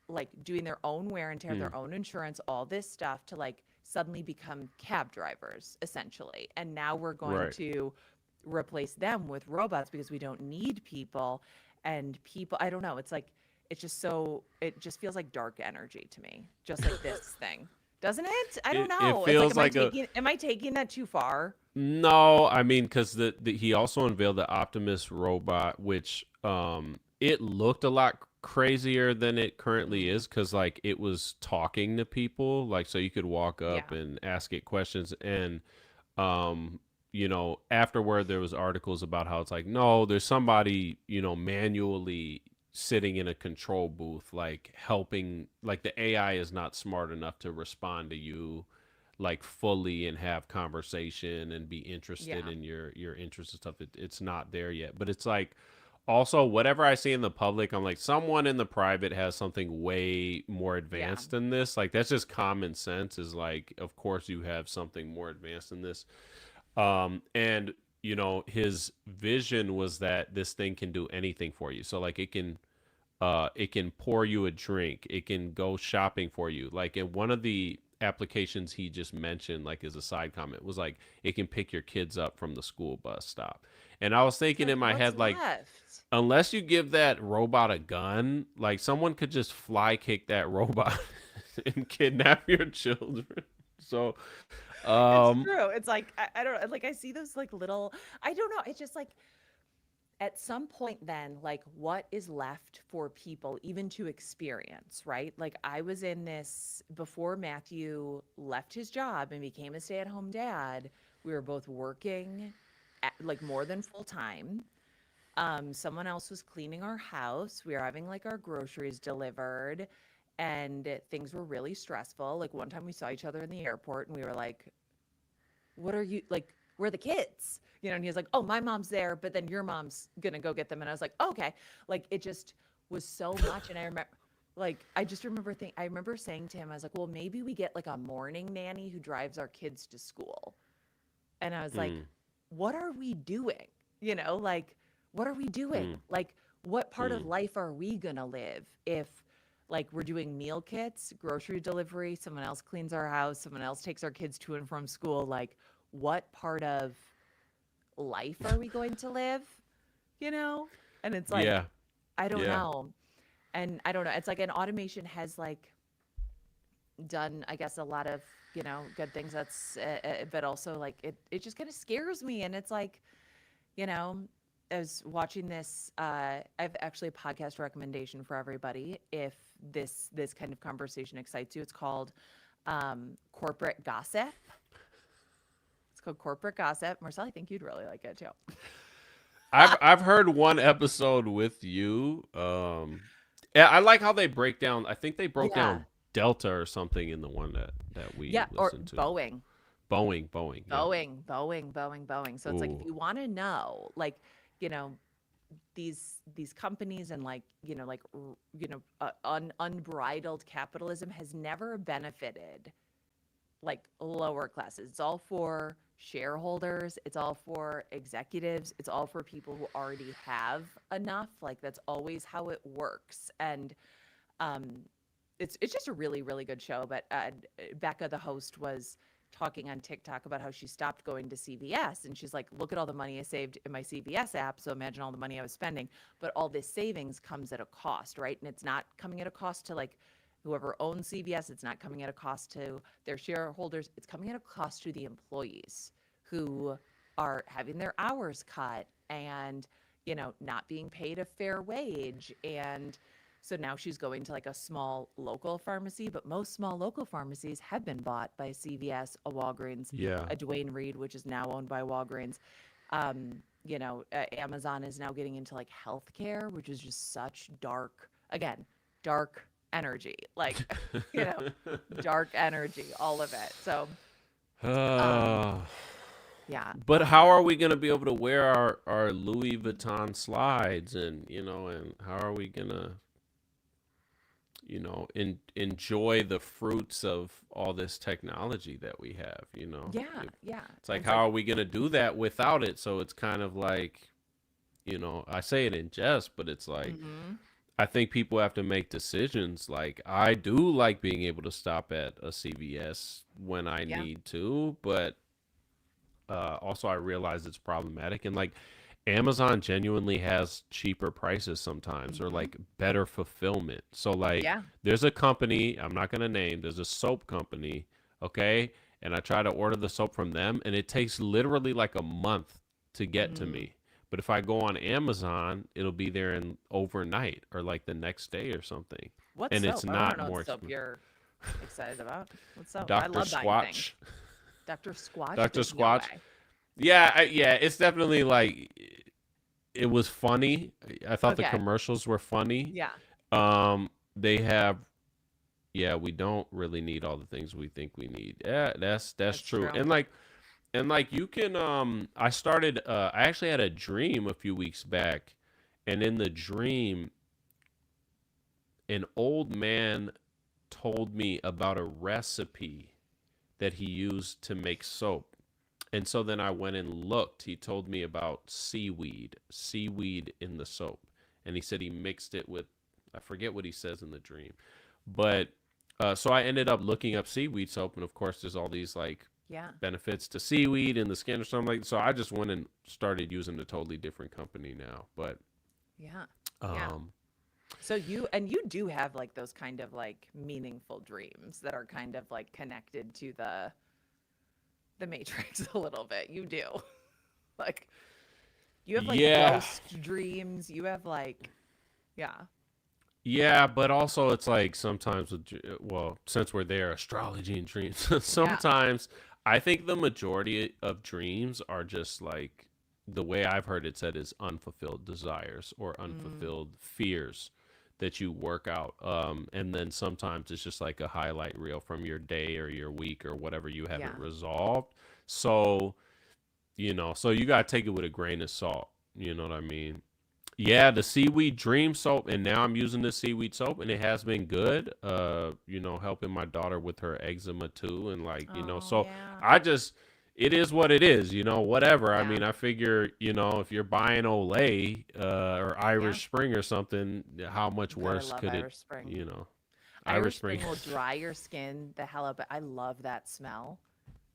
like doing their own wear and tear, Mm, their own insurance, all this stuff to like suddenly become cab drivers essentially. And now we're going right. to replace them with robots because we don't need people and people, I don't know, it's like it's just so it just feels like dark energy to me, just like this thing. Doesn't it? I don't It know. It's like feels like a am I taking that too far? no. I mean, because he also unveiled the Optimus robot, which it looked a lot crazier than it currently Mm, is, because like it was talking to people, like so you could walk up yeah. and ask it questions, and um afterward there was articles about how it's like, no, there's somebody manually sitting in a control booth, like helping, like the AI is not smart enough to respond to you like fully and have conversation and be interested Yeah. in your interests and stuff. It's not there yet, but it's like, also whatever I see in the public, I'm like, someone in the private has something way more Yeah. advanced than this. Like that's just common sense, is like, of course you have something more advanced than this. And his vision was that this thing can do anything for you. So like it can pour you a drink, it can go shopping for you. Like in one of the applications he just mentioned, like as a side comment, was like it can pick your kids up from the school bus stop. And I was It's thinking like in my what's head, like, left? unless you give that robot a gun, like someone could just fly kick that robot and kidnap your children. So It's um true. It's like I don't know. Like I see those like little. I don't know. It's just like at some point, then like what is left for people even to experience, right? Like I was in this before Matthew left his job and became a stay-at-home dad. We were both working like more than full time. Someone else was cleaning our house. We were having like our groceries delivered and things were really stressful. Like one time we saw each other in the airport and we were like, what are you like? Where are the kids? And he's like, oh, my mom's there, but then your mom's gonna go get them. And I was like, oh, okay. Like it just was so much. And I remember, like, I just remember I remember saying to him, I was like, well, maybe we get like a morning nanny who drives our kids to school. And I was like, mm, what are we doing? Like, what are we doing? mm, Like, what part of mm. life are we gonna live if like we're doing meal kits, grocery delivery, someone else cleans our house, someone else takes our kids to and from school? Like, what part of life are we going to live? You know? And it's like, Yeah, I don't yeah. know. And I don't know. It's like an automation has like done, I guess, a lot of, good things. But also like it just kind of scares me. And it's like, you know, I was watching this. I've actually a podcast recommendation for everybody. If this kind of conversation excites you, it's called Corporate Gossip. It's called Corporate Gossip. Marcel, I think you'd really like it too. I've heard one episode with you. Yeah, I like how they break down. I think they broke Yeah. down Delta or something in the one that we Yeah, or listened to. Boeing. Boeing. Yeah. Boeing. So it's like if Ooh. you want to know, like, you know, these companies and like, like unbridled capitalism has never benefited like lower classes. It's all for shareholders, it's all for executives, it's all for people who already have enough. Like that's always how it works. And um it's just a really really good show. But Becca, the host, was talking on TikTok about how she stopped going to CVS, and she's like, look at all the money I saved in my CVS app, so imagine all the money I was spending. But all this savings comes at a cost, right? And it's not coming at a cost to like whoever owns CVS, it's not coming at a cost to their shareholders, it's coming at a cost to the employees who are having their hours cut and not being paid a fair wage. And so now she's going to like a small local pharmacy, but most small local pharmacies have been bought by CVS, a Walgreens, Yeah. a Duane Reade, which is now owned by Walgreens. Amazon is now getting into like healthcare, which is just such again, dark energy, like, you know, dark energy, all of it. So, um, Uh, yeah, but how are we gonna be able to wear our Louis Vuitton slides, and and how are we gonna enjoy the fruits of all this technology that we have? yeah, yeah. It's like, And it's how like, are we gonna do that without it? So it's kind of like, I say it in jest, but it's like, hmm I think people have to make decisions. Like, I do like being able to stop at a CVS when I yeah, need to, but also I realize it's problematic. And like, Amazon genuinely has cheaper prices sometimes, or hmm like better fulfillment. So like, yeah, there's a company I'm not gonna name. There's a soap company, okay, and I try to order the soap from them, and it takes literally like a month to get to mm. me. But if I go on Amazon, it'll be there in overnight or like the next day or something, What and it's soap? I want to not know what more soap expensive. you're excited about. What soap? I Dr. love buying things. Squatch. Dr. Squatch? Dr. There's no Squatch. way. Yeah, yeah, it's definitely like, it was funny. I thought the Okay. commercials were funny. Yeah, They have, yeah, we don't really need all the things we think we need. Yeah, that's that's true. true. And like you can I actually had a dream a few weeks back, and in the dream, an old man told me about a recipe that he used to make soap. And so then I went and looked. He told me about seaweed in the soap. And he said he mixed it with, I forget what he says in the dream. But so I ended up looking up seaweed soap. And of course, there's all these like Yeah, benefits to seaweed in the skin or something like that. So I just went and started using a totally different company now. But yeah, yeah. um, So you do have like those kind of like meaningful dreams that are kind of like connected to the Matrix a little bit. You do. Like you have like yeah. ghost dreams. You have like yeah. Yeah, but also it's like sometimes well, since we're there, astrology and dreams. Yeah. Sometimes I think the majority of dreams are just like, the way I've heard it said is unfulfilled desires or Mm, unfulfilled fears that you work out. And then sometimes it's just like a highlight reel from your day or your week or whatever you haven't yeah. resolved. So, so you gotta take it with a grain of salt. You know what I mean? Yeah, the seaweed dream soap, and now I'm using the seaweed soap, and it has been good. Helping my daughter with her eczema too, and like, Oh so yeah. I just, it is what it is, whatever. I Yeah. mean, I figure, if you're buying Olay, or Yeah. Irish Spring or something, how much God, I worse love could it, Irish Spring. you know, Irish Irish Spring? Spring will dry your skin the hell up. I love that smell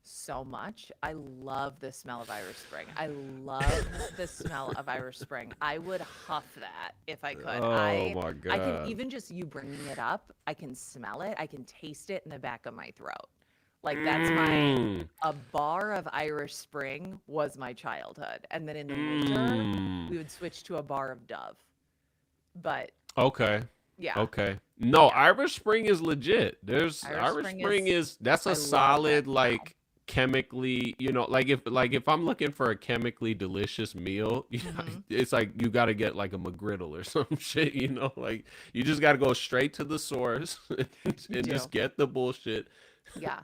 so much. I love the smell of Irish Spring. I love the smell of Irish Spring. I would huff that if I could. Oh my I can God. even just you bringing it up, I can smell it. I can taste it in the back of my throat. Like that's my Mm, a bar of Irish Spring was my childhood. And then in the winter, mm. we would switch to a bar of Dove. But Okay. yeah, Okay. No, yeah. Irish Spring is legit. There's Irish Irish Spring Spring is is that's a I love that solid smell. like chemically, like if I'm looking for a chemically delicious meal, Hmm. it's like you got to get like a McGriddle or some shit, like you just got to go straight to the source You and do. just get the bullshit. Yeah.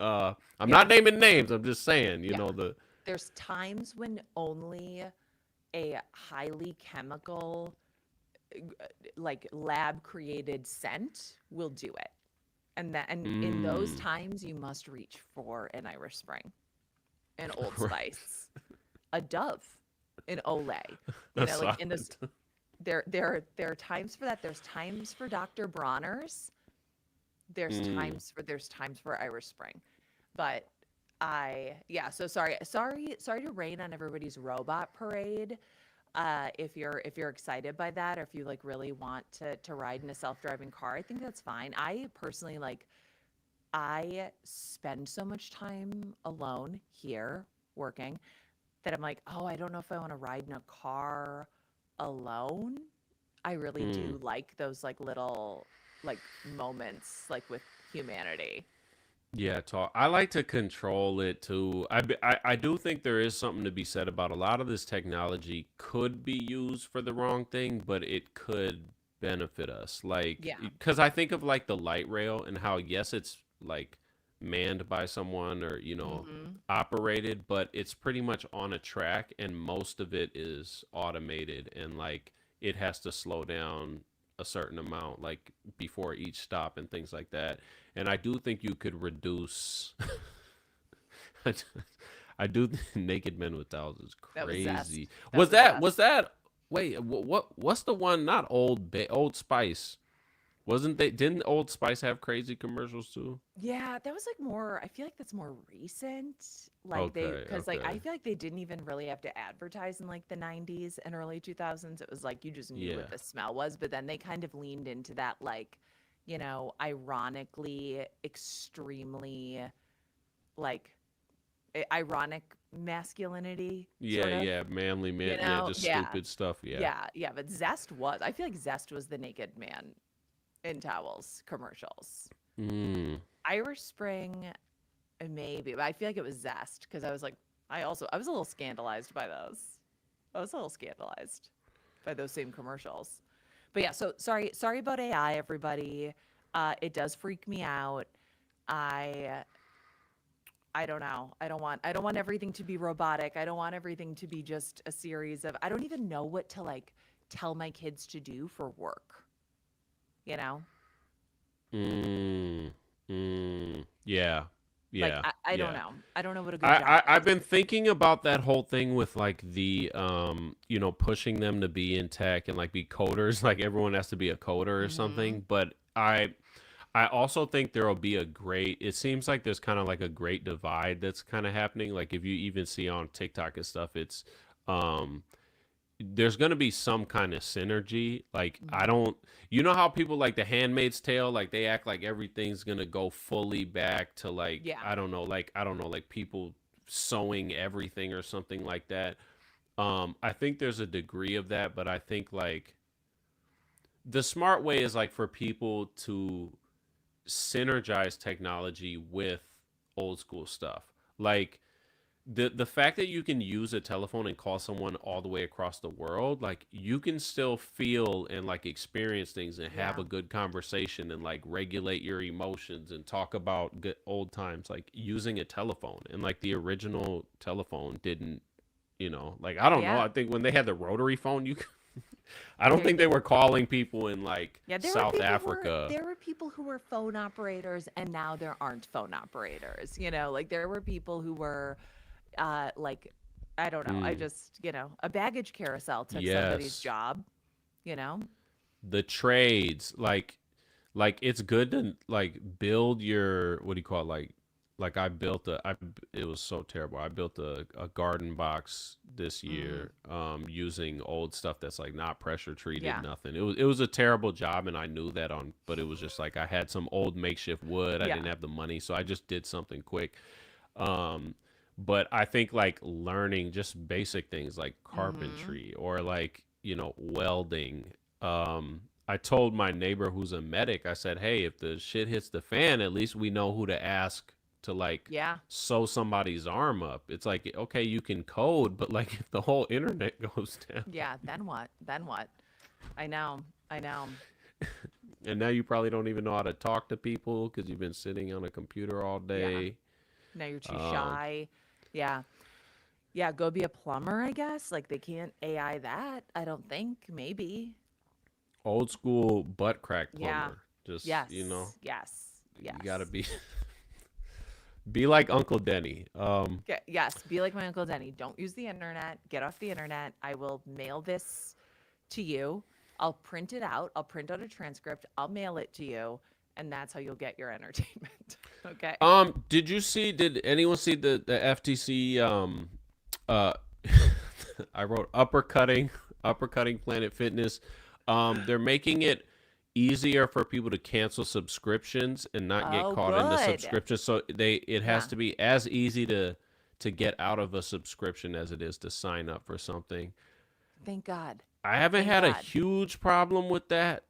I'm Yeah. not naming names. I'm just saying, Yeah. the There's times when only a highly chemical, like lab created scent will do it. And in those mm, times you must reach for an Irish Spring, an Old right. Spice, a Dove, an Olay. You A know, like in this solid. there are times for that. There's times for Dr. Bronner's. Mm, There's times for Irish Spring. But yeah, so sorry to rain on everybody's robot parade. If you're excited by that, or if you like really want to ride in a self-driving car, I think that's fine. I personally like I spend so much time alone here working that I'm like, oh, I don't know if I want to ride in a car alone. I really mm. do like those like little like moments like with humanity. Yeah, talk. I like to control it too. I do think there is something to be said about a lot of this technology could be used for the wrong thing, but it could benefit us. Like, Yeah. because I think of like the light rail and how, yes, it's like manned by someone or, Hmm. operated, but it's pretty much on a track and most of it is automated and like it has to slow down a certain amount, like before each stop and things like that. And I do think you could reduce. I do think Naked Men with Thousands is That was crazy. zest. That was Was zest. that? Wait, what's the one? Not Old Spice. Wasn't they? Didn't Old Spice have crazy commercials too? Yeah, that was like more, I feel like that's more recent. Like Okay, because like I okay, feel like they didn't even really have to advertise in like the 90s and early 2000s. It was like you just knew yeah. what the smell was, but then they kind of leaned into that like, ironically, extremely like ironic masculinity Yeah, sort of, yeah, manly man. Yeah, just Yeah. stupid stuff. Yeah. Yeah, but Zest was, I feel like Zest was the naked man in towels commercials. Mm. Irish Spring, maybe, but I feel like it was Zest because I was a little scandalized by those. I was a little scandalized by those same commercials. But yeah, so sorry about AI, everybody. It does freak me out. I I don't know. I don't want everything to be robotic. I don't want everything to be just a series of I don't even know what to like tell my kids to do for work, you know? Mm. Mm. Yeah. Like Yeah. I don't Yeah. know. I don't know what a good job I've is. been thinking about that whole thing with like the pushing them to be in tech and like be coders, like everyone has to be a coder or Mhm. something. But I also think there'll be a great, it seems like there's kind of like a great divide that's kind of happening. Like if you even see on TikTok and stuff, it's um there's gonna be some kind of synergy. Like I Mhm. don't, how people like The Handmaid's Tale, like they act like everything's gonna go fully back to like Yeah. I don't know, like people sewing everything or something like that. I think there's a degree of that, but I think like the smart way is like for people to synergize technology with old school stuff. Like the fact that you can use a telephone and call someone all the way across the world, like you can still feel and like experience things and have Yeah. a good conversation and like regulate your emotions and talk about good old times like using a telephone. And like the original telephone didn't, like I don't know, Yeah. I think when they had the rotary phone, I don't They think they were calling people in like Yeah, South Africa. there were people who were phone operators and now there aren't phone operators. Like there were people who were like I don't know. I Mm, just, a baggage carousel took somebody's yes. job, you know? The trades, like it's good to like build your, what do you call it, Like it was so terrible. I built a garden box this Mm, year, using old stuff that's like not pressure treated, yeah. nothing. It was a terrible job, and I knew that but it was just like I had some old makeshift wood. I didn't Yeah. have the money, so I just did something quick. Um, but I think like learning just basic things like Mm-hmm. carpentry or like, welding. I told my neighbor who's a medic, I said, hey, if the shit hits the fan, at least we know who to ask to like Yeah. sew somebody's arm up. It's like, okay, you can code, but like if the whole internet goes down, Yeah. Then what? Then what? I know. I know. and now you probably don't even know how to talk to people because you've been sitting on a computer all Yeah. day. Now you're too Um, shy. Yeah. Yeah. Go be a plumber, I guess. Like they can't AI that. I don't think. Maybe. Old school butt crack Yeah. plumber. Just, Yes. Yes. you gotta Yes. be like Uncle Denny. Yes. Be like my Uncle Denny. Don't use the internet. Get off the internet. I will mail this to you. I'll print it out. I'll print out a transcript. I'll mail it to you. And that's how you'll get your entertainment. Okay. Did anyone see the FTC, uh I wrote uppercutting Planet Fitness. They're making it easier for people to cancel subscriptions and not get Oh, caught in the good. subscription. So it has Yeah. to be as easy to get out of a subscription as it is to sign up for something. Thank God. I haven't Thank had a God. huge problem with that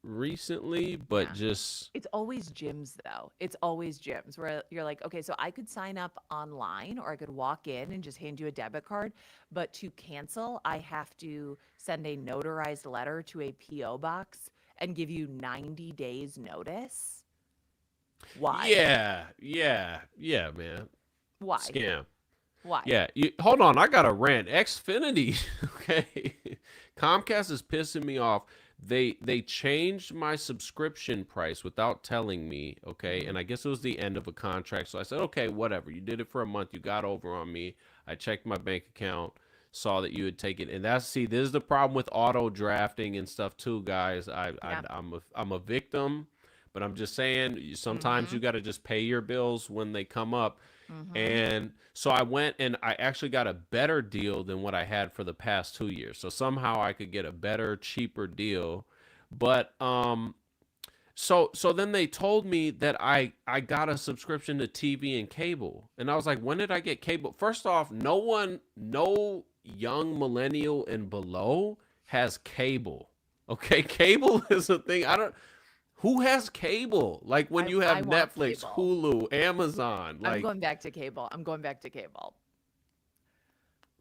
recently, but Yeah. just It's always gyms though. It's always gyms where you're like, okay, so I could sign up online or I could walk in and just hand you a debit card, but to cancel, I have to send a notarized letter to a PO box and give you 90 days notice. Why? yeah, yeah, yeah, man. Why? Scam. Why? Yeah, hold on. I got a rant. Xfinity, okay. Comcast is pissing me off. They changed my subscription price without telling me, okay? Hmm. And I guess it was the end of a contract. So I said, okay, whatever. You did it for a month. You got over on me. I checked my bank account, saw that you had taken. And this is the problem with auto drafting and stuff too, guys. Yeah. I'm a victim, but I'm just saying sometimes Mm-hmm. you got to just pay your bills when they come up. Mm-hmm. And so I went and I actually got a better deal than what I had for the past 2 years. So somehow I could get a better, cheaper deal. But so then they told me that I got a subscription to TV and cable. And I was like, when did I get cable? First off, no young millennial and below has cable. Okay, cable is a thing. I don't Who has cable? Like when you have I want Netflix, cable. Hulu, Amazon, I'm like going back to cable. I'm going back to cable.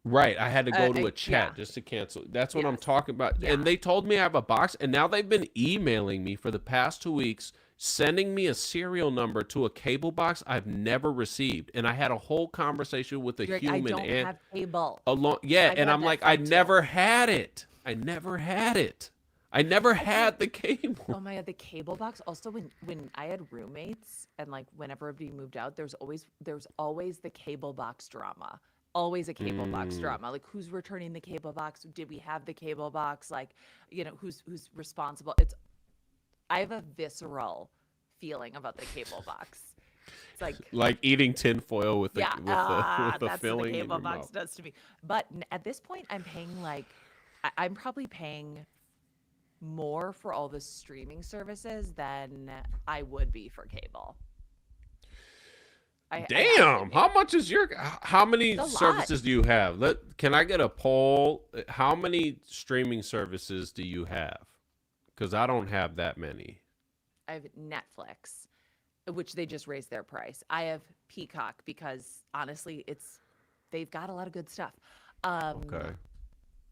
right, I had to go to a Yeah. chat just to cancel. That's what I'm Yes. talking about. And Yeah. they told me I have a box, and now they've been emailing me for the past 2 weeks, sending me a serial number to a cable box I've never received. And I had a whole conversation with a You're like, I human don't and have cable. along, yeah, I've and had I'm that like, I fight too. never had it. I never had it. I never I feel had the cable. Oh my God, the cable box. Also, when I had roommates and like whenever everybody moved out, there's always the cable box drama. Always a cable box Mm, drama. Like who's returning the cable box? Did we have the cable box? Like, who's responsible? I have a visceral feeling about the cable box. It's like, like eating tinfoil with the yeah, with the with the that's what the filling in cable your box mouth. does to me. But at this point, I'm paying like I'm probably paying more for all the streaming services than I would be for cable. I have to Damn, be. how much is how It's many a lot. services do you have? Can I get a poll? How many streaming services do you have? Because I don't have that many. I have Netflix, which they just raised their price. I have Peacock because honestly, they've got a lot of good stuff. Um, Okay.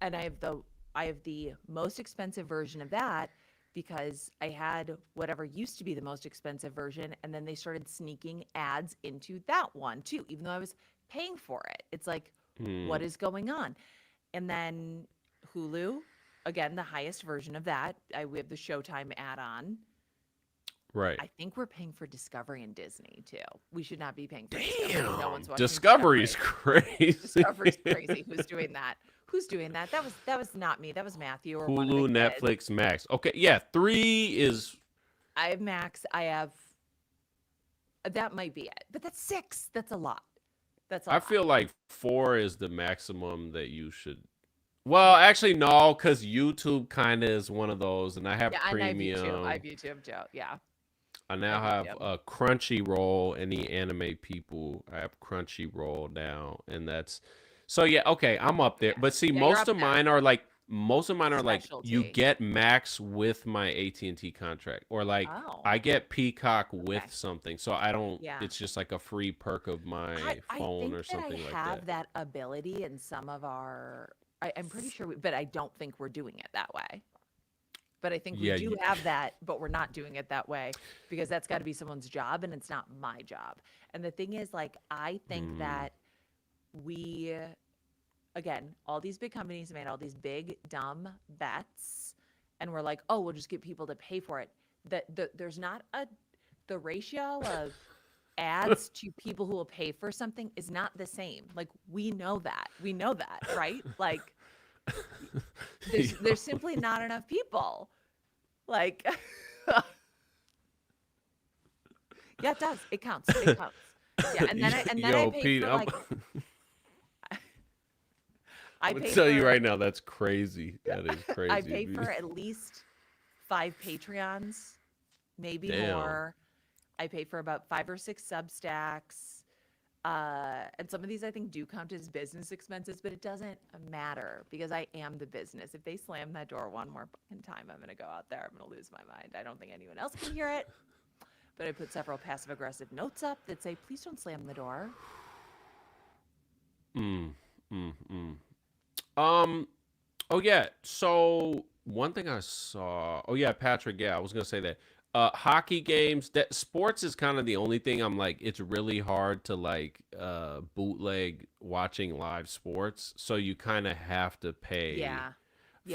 and I have the most expensive version of that because I had whatever used to be the most expensive version, and then they started sneaking ads into that one too, even though I was paying for it. It's like, Hmm. what is going on? And then Hulu, again, the highest version of that. We have the Showtime add-on. Right. I think we're paying for Discovery and Disney too. We should not be paying for Discovery. No Damn. one's watching Discovery's Discovery. crazy. Discovery's crazy. Who's doing that? Who's doing that? That was not me. That was Matthew or one of the Hulu, kids. Netflix, Max. Okay, yeah, three is I have Max. I have That might be it. But that's 6. That's a lot. That's a I lot. feel like 4 is the maximum that you should. Well, Yeah. actually, no, because YouTube kind of is one of those, and I have Yeah, and I have YouTube. I have premium. YouTube too. Yeah, I I now have have YouTube. a Crunchyroll. Any anime people, I have Crunchyroll now, and that's so yeah. Okay, I'm up there. Yeah. But see, Yeah, you're up there. most of mine are like you Specialty. get Max with my AT&T contract, or like Oh, I get Peacock okay. with something, so I don't. Yeah. It's just like a free perk of my I phone think or that I something like have that. that ability in some of our I'm pretty sure but I don't think we're doing it that way. But I think we Yeah, do have that, but we're not doing it that way because that's got to be someone's job and it's not my job. And the thing is, like, I think mm, that we, again, all these big companies made all these big, dumb bets, and we're like, oh, we'll just get people to pay for it. There's not the ratio of ads to people who will pay for something is not the same. Like, we know that. We know that, right? Like, there's simply not enough people. Like, yeah, it does. It counts. It counts. Yeah, and then I yo, pay Pete, for I'm. like I I'm gonna pay tell you for right now, that's crazy. That is I crazy, pay dude. for at least 5 Patreons, maybe Damn. more. I pay for about 5 or 6 Substacks. And some of these I think do count as business expenses, but it doesn't matter because I am the business. If they slam that door one more fucking time, I'm gonna go out there. I'm gonna lose my mind. I don't think anyone else can hear it. But I put several passive aggressive notes up that say, please don't slam the door. Mm, mm. Um. Oh yeah. So one thing I saw. Oh yeah, Patrick. Yeah, I was gonna say that. Hockey games. That sports is kind of the only thing I'm like. It's really hard to like bootleg watching live sports. So you kind of have to pay Yeah.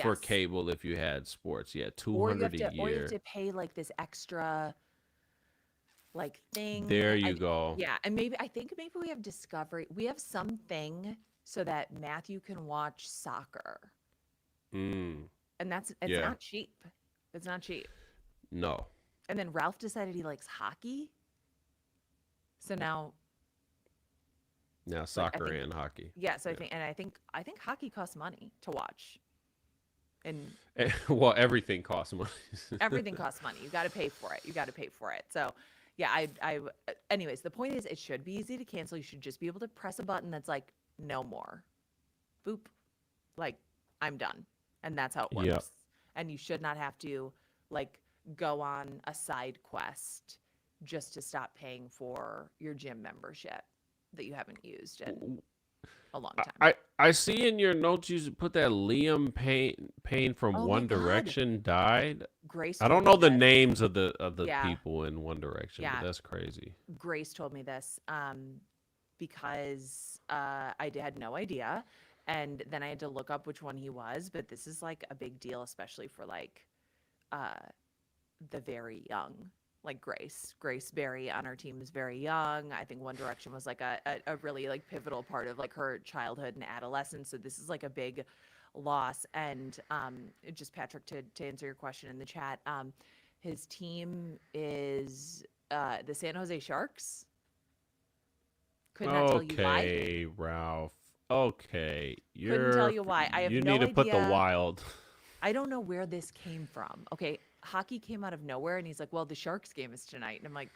for Yes. cable if you had sports. Yeah, two Or you hundred have a to or you have year. to pay like this extra like thing. There you go. Yeah, and maybe I think maybe we have Discovery. We have something so that Matthew can watch soccer. Mm. And it's Yeah. not cheap. It's not cheap. No. And then Ralph decided he likes hockey. So now Now like I soccer think and hockey. yeah, so Yeah. I think hockey costs money to watch. And Well, everything costs money. everything costs money. You got to pay for it. You got to pay for it. So, yeah, anyways, the point is it should be easy to cancel. You should just be able to press a button that's like, no more. Boop. Like, I'm done. And that's how it Yep. works. And you should not have to, like, go on a side quest just to stop paying for your gym membership that you haven't used in a long time. I see in your notes you put that Liam Payne from Oh my One God. Direction died. Grace I told don't me know the this. names of the Yeah. people in One Direction, but Yeah. that's crazy. Grace told me this because had no idea. And then I had to look up which one he was. But this is like a big deal, especially for like uh, the very young, like Grace. Grace Berry on our team is very young. I think One Direction was like a really like pivotal part of like her childhood and adolescence. So this is like a big loss. And just Patrick, to answer your question in the chat, his team is the San Jose Sharks. Could not tell you why. Okay, Ralph. Okay, Couldn't tell you why. I have you need no to put the idea. wild. I don't know where this came from. Okay, hockey came out of nowhere, and he's like, "Well, the Sharks game is tonight," and I'm like,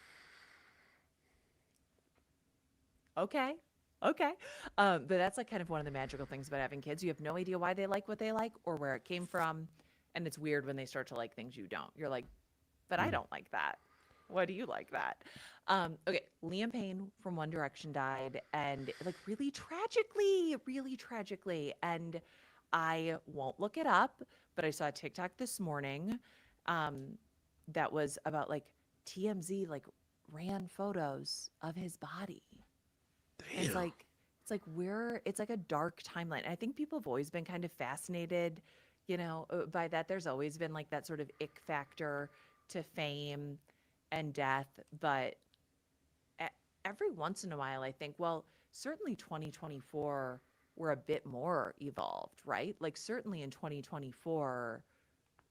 "Okay, okay." But that's like kind of one of the magical things about having kids. You have no idea why they like what they like or where it came from, and it's weird when they start to like things you don't. You're like, "But I Mm. don't like that. Why do you like that?" Okay, Liam Payne from One Direction died, and like really tragically. And I won't look it up, but I saw a TikTok this morning um, that was about like TMZ like ran photos of his body. And Damn. it's like a dark timeline. I think people have always been kind of fascinated, by that. There's always been like that sort of ick factor to fame and death, but e- every once in a while I think, well, certainly 2024 we're a bit more evolved, right? Like certainly in 2024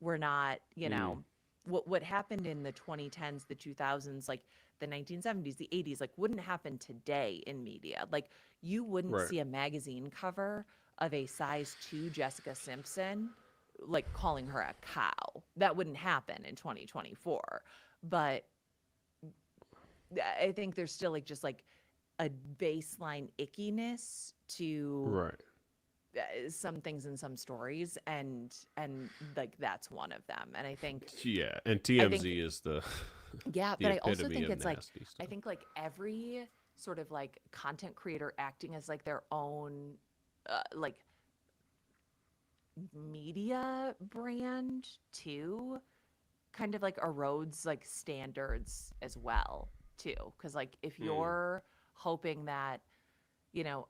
we're not, Mm. what happened in the 2010s, the 2000s, like the 1970s, the 80s, like wouldn't happen today in media. Like you wouldn't Right. see a magazine cover of a size 2 Jessica Simpson like calling her a cow. That wouldn't happen in 2024. But I think there's still like just like a baseline ickiness to Right. some things in some stories, and like that's one of them. And Yeah, and I think TMZ is the yeah, the but I also epitome think of it's like nasty I stuff. think like every sort of like content creator acting as like their own like media brand too kind of like erodes like standards as well too, because like if Mm. you're hoping that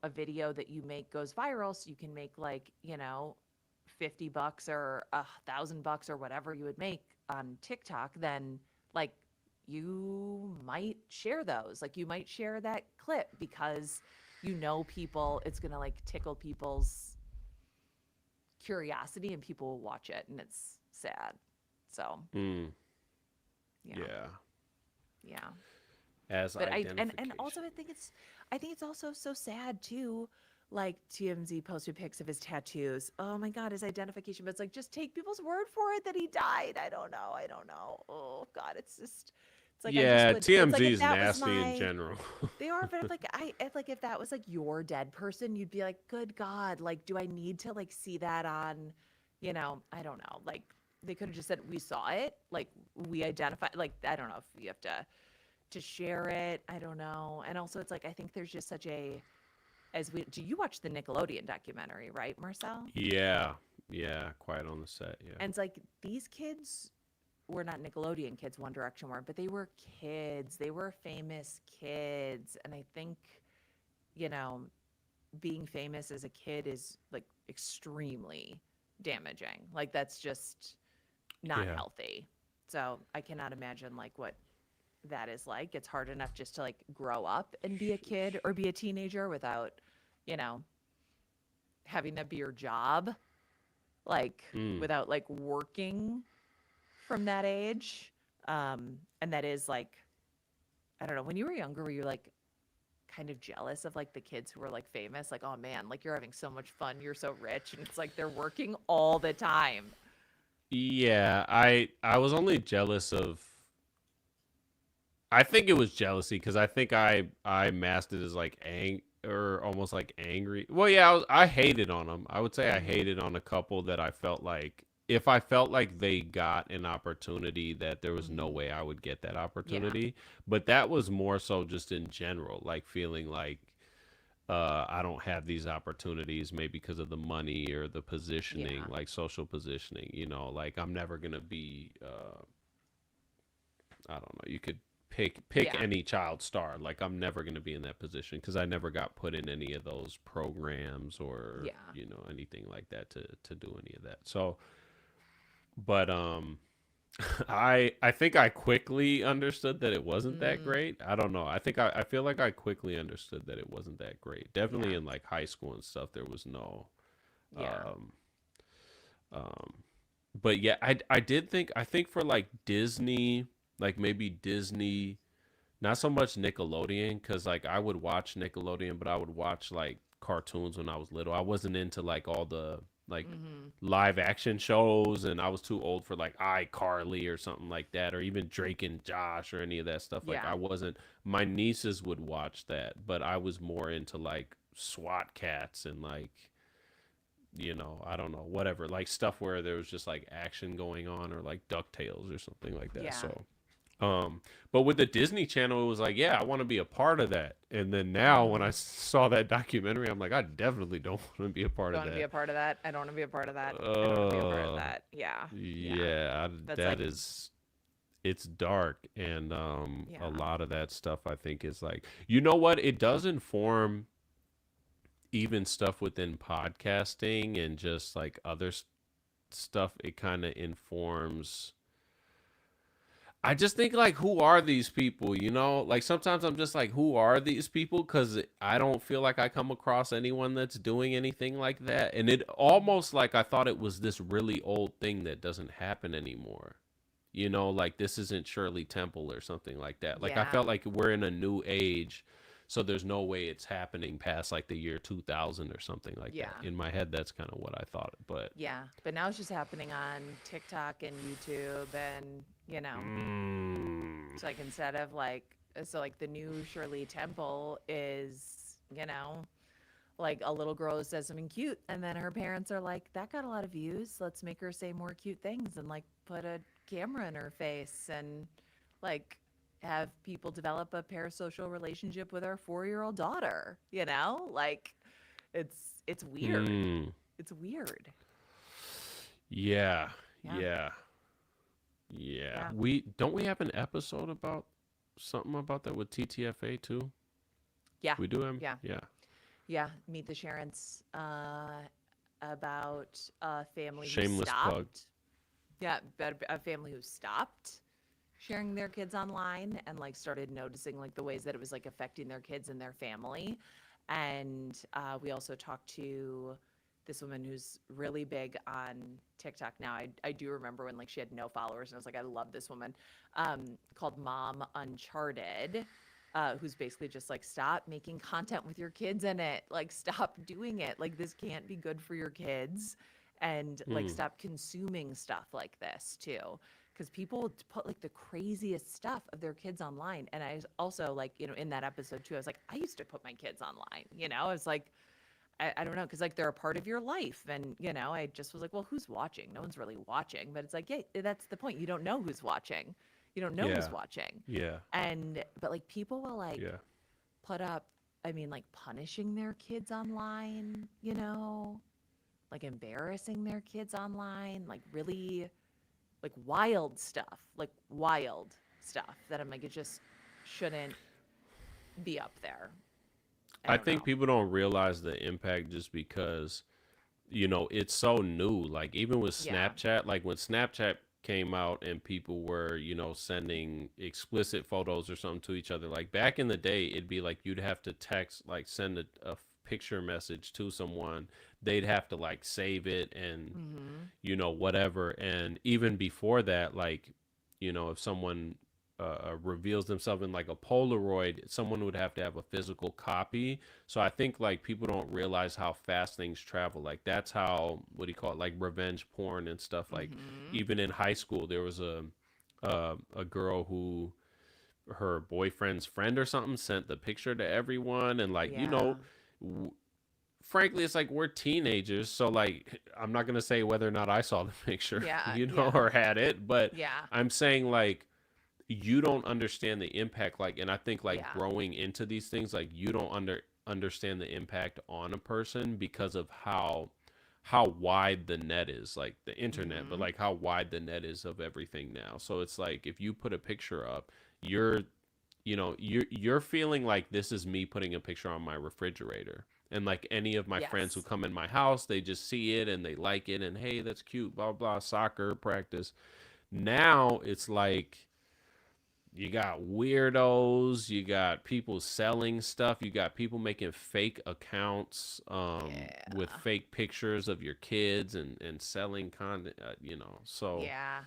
a video that you make goes viral so you can make like 50 bucks or $1,000 or whatever you would make on TikTok, then like you might share those. Like you might share that clip because people, it's gonna like tickle people's curiosity and people will watch it, and it's sad. So Mm. yeah, Yeah. yeah. As But and also identification. I think it's also so sad too. Like TMZ posted pics of his tattoos. Oh my God, his identification. But it's like just take people's word for it that he died. I don't know. I don't know. Oh God, it's like I just Yeah, would. It's like TMZ if is that was nasty in my. general. They are, but if that was like your dead person, you'd be like, good God, like do I need to like see that on, I don't know. Like they could have just said we saw it, like we identified. Like I don't know if you have to share it. I don't know. And also it's like I think there's just such a as we do you watch the Nickelodeon documentary, right, Marcel? Yeah. Yeah, quiet on the set, yeah. And it's like these kids were not Nickelodeon kids, One Direction were, but they were kids. They were famous kids. And I think, you know, being famous as a kid is like extremely damaging. Like that's just not Yeah. healthy. So I cannot imagine like what that is like. It's hard enough just to like grow up and be a kid or be a teenager without, you know, having that be your job, like Mm. without like working from that age. And that is like, I don't know, when you were younger, were you like kind of jealous of like the kids who were like famous? Like, oh man, like you're having so much fun, you're so rich. And it's like they're working all the time. Yeah, I was only jealous of I think it was jealousy because I think I masked it as like or almost like angry. Well, yeah, I hated on them. I would say I Mm-hmm. hated on a couple that I felt like if I felt like they got an opportunity that there was no Mm-hmm. way I would get that Yeah. opportunity. But that was more so just in general, like feeling like I don't have these opportunities maybe because of the money or the positioning, Yeah. like social positioning, like I'm never gonna be I don't know. You could pick Yeah. any child star. Like I'm never going to be in that position because I never got put in any of those programs or Yeah. anything like that to do any of that. So, but I think I quickly understood that it wasn't that Mm, great. I don't know. I feel like I quickly understood that it wasn't that great. Definitely yeah. in like high school and stuff, there was no Yeah. um um but yeah, I did think I think for like Disney, like maybe Disney, not so much Nickelodeon, because like I would watch Nickelodeon, but I would watch like cartoons when I was little. I wasn't into like all the like Mm-hmm. live action shows, and I was too old for like iCarly or something like that, or even Drake and Josh or any of that stuff. Like Yeah. I wasn't. My nieces would watch that, but I was more into like SWAT cats and like I don't know, whatever, like stuff where there was just like action going on or like DuckTales or something like that. Yeah. So, but with the Disney Channel, it was like, yeah, I want to be a part of that. And then now when I Mm-hmm. saw that documentary, I'm like, I definitely don't want to be a part Don't of want to be that. a part of that. I don't want to be a part of that. I don't want to be a part of Uh, that. Yeah. Yeah. yeah, That's that like, is, it's dark. And a yeah. lot of that stuff I think is like, you know what? It does inform even stuff within podcasting and just like other stuff. It kind of informs. I just think like, who are these people? Like sometimes I'm just like, who are these people? Because I don't feel like I come across anyone that's doing anything like that, and it Mm-hmm. almost like I thought it was this really old thing that doesn't happen anymore. you know, like this isn't Shirley Temple or something like that. Like I Yeah. felt like we're in a new age, so there's no way it's happening past like the year 2000 or something like that. Yeah. In my head, that's kind of what I thought. But Yeah. But now it's just happening on TikTok and YouTube and, mm, it's like instead of like, so like the new Shirley Temple is, like a little girl who says something cute and then her parents are like, that got a lot of views, let's make her say more cute things and like put a camera in her face and like have people develop a parasocial relationship with our 4-year-old daughter, like it's weird. mm, It's weird. yeah, Yeah. yeah, yeah. Yeah. We have an episode about something about that with TTFA too. Yeah. We do have, Yeah. yeah. Yeah. Meet the Sharons, about a family who Shameless plug. stopped. Yeah, but a family who stopped sharing their kids online and like started noticing like the ways that it was like affecting their kids and their family. And we also talked to this woman who's really big on TikTok now. I do remember when like she had no followers and I was like, I love this woman, called Mom Uncharted. Who's basically just like, stop making content with your kids in it. Like, stop doing it. Like, this can't be good for your kids. And like, Mm, stop consuming stuff like this too. Because people put like the craziest stuff of their kids online. And I was also like, in that episode too, I was like, I used to put my kids online. I was like, I don't know, because like they're a part of your life. And, I just was like, well, who's watching? No one's really watching. But it's like, yeah, that's the point. You don't know who's watching. You don't know who's yeah, watching. yeah, But like people will like yeah. put up, I mean, like punishing their kids online, like embarrassing their kids online, like really like wild stuff that I'm like, it just shouldn't be up there. I I don't think know. people don't realize the impact just because, you know, it's so new. Like even with Yeah. Snapchat, like when Snapchat came out and people were, you know, sending explicit photos or something to each other, like back in the day, it'd be like you'd have to text, like send a picture message to someone. They'd have to like save it and, Mm-hmm. you know, whatever. And even before that, like, you know, if someone reveals themselves in like a Polaroid, someone would have to have a physical copy. So I think like people don't realize how fast things travel. Like that's how, what do you call it, like revenge porn and stuff. Like Mm-hmm. even in high school, there was a girl who her boyfriend's friend or something sent the picture to everyone, and like you Yeah. know, frankly, it's like we're teenagers, so like I'm not gonna say whether or not I saw the picture, Yeah. you know, Yeah. or had it, but Yeah. I'm saying like you don't understand the impact, like, and I think like Yeah. growing into these things, like you don't understand the impact on a person because of how wide the net is, like the internet, but Mm-hmm. like how wide the net is of everything now. So it's like if you put a picture up, you're you know you're feeling like this is me putting a picture on my refrigerator, and like any of my friends who Yes. come in my house, they just see it and they like it and hey, that's cute, blah blah, soccer practice. Now it's like you got weirdos, you got people selling stuff, you got people making fake accounts with Yeah. fake pictures of your kids and selling content, you know. So Yeah.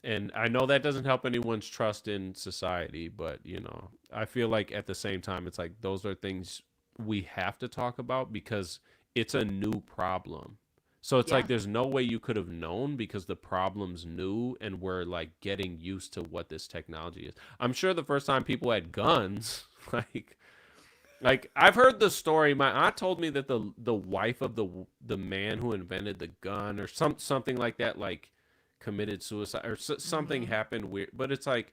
and I know that doesn't help anyone's trust in society, but you know, I feel like at the same time, it's like those are things we have to talk about because it's a new problem. So it's like Yeah. there's no way you could have known because the problem's new and we're like getting used to what this technology is. I'm sure the first time people had guns, like I've heard the story. My aunt told me that the wife of the man who invented the gun or something like that, like committed suicide or something Mm-hmm. happened weird. But it's like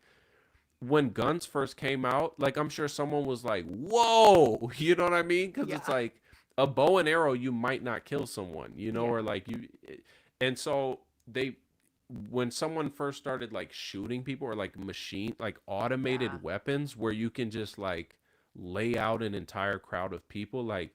when guns first came out, like I'm sure someone was like, "Whoa," you know what I mean? Because it's Yeah. like a bow and arrow, you might not kill someone, you know, Yeah. or like you, and so they when someone first started like shooting people or like machine like Yeah. automated weapons where you can just like lay out an entire crowd of people, like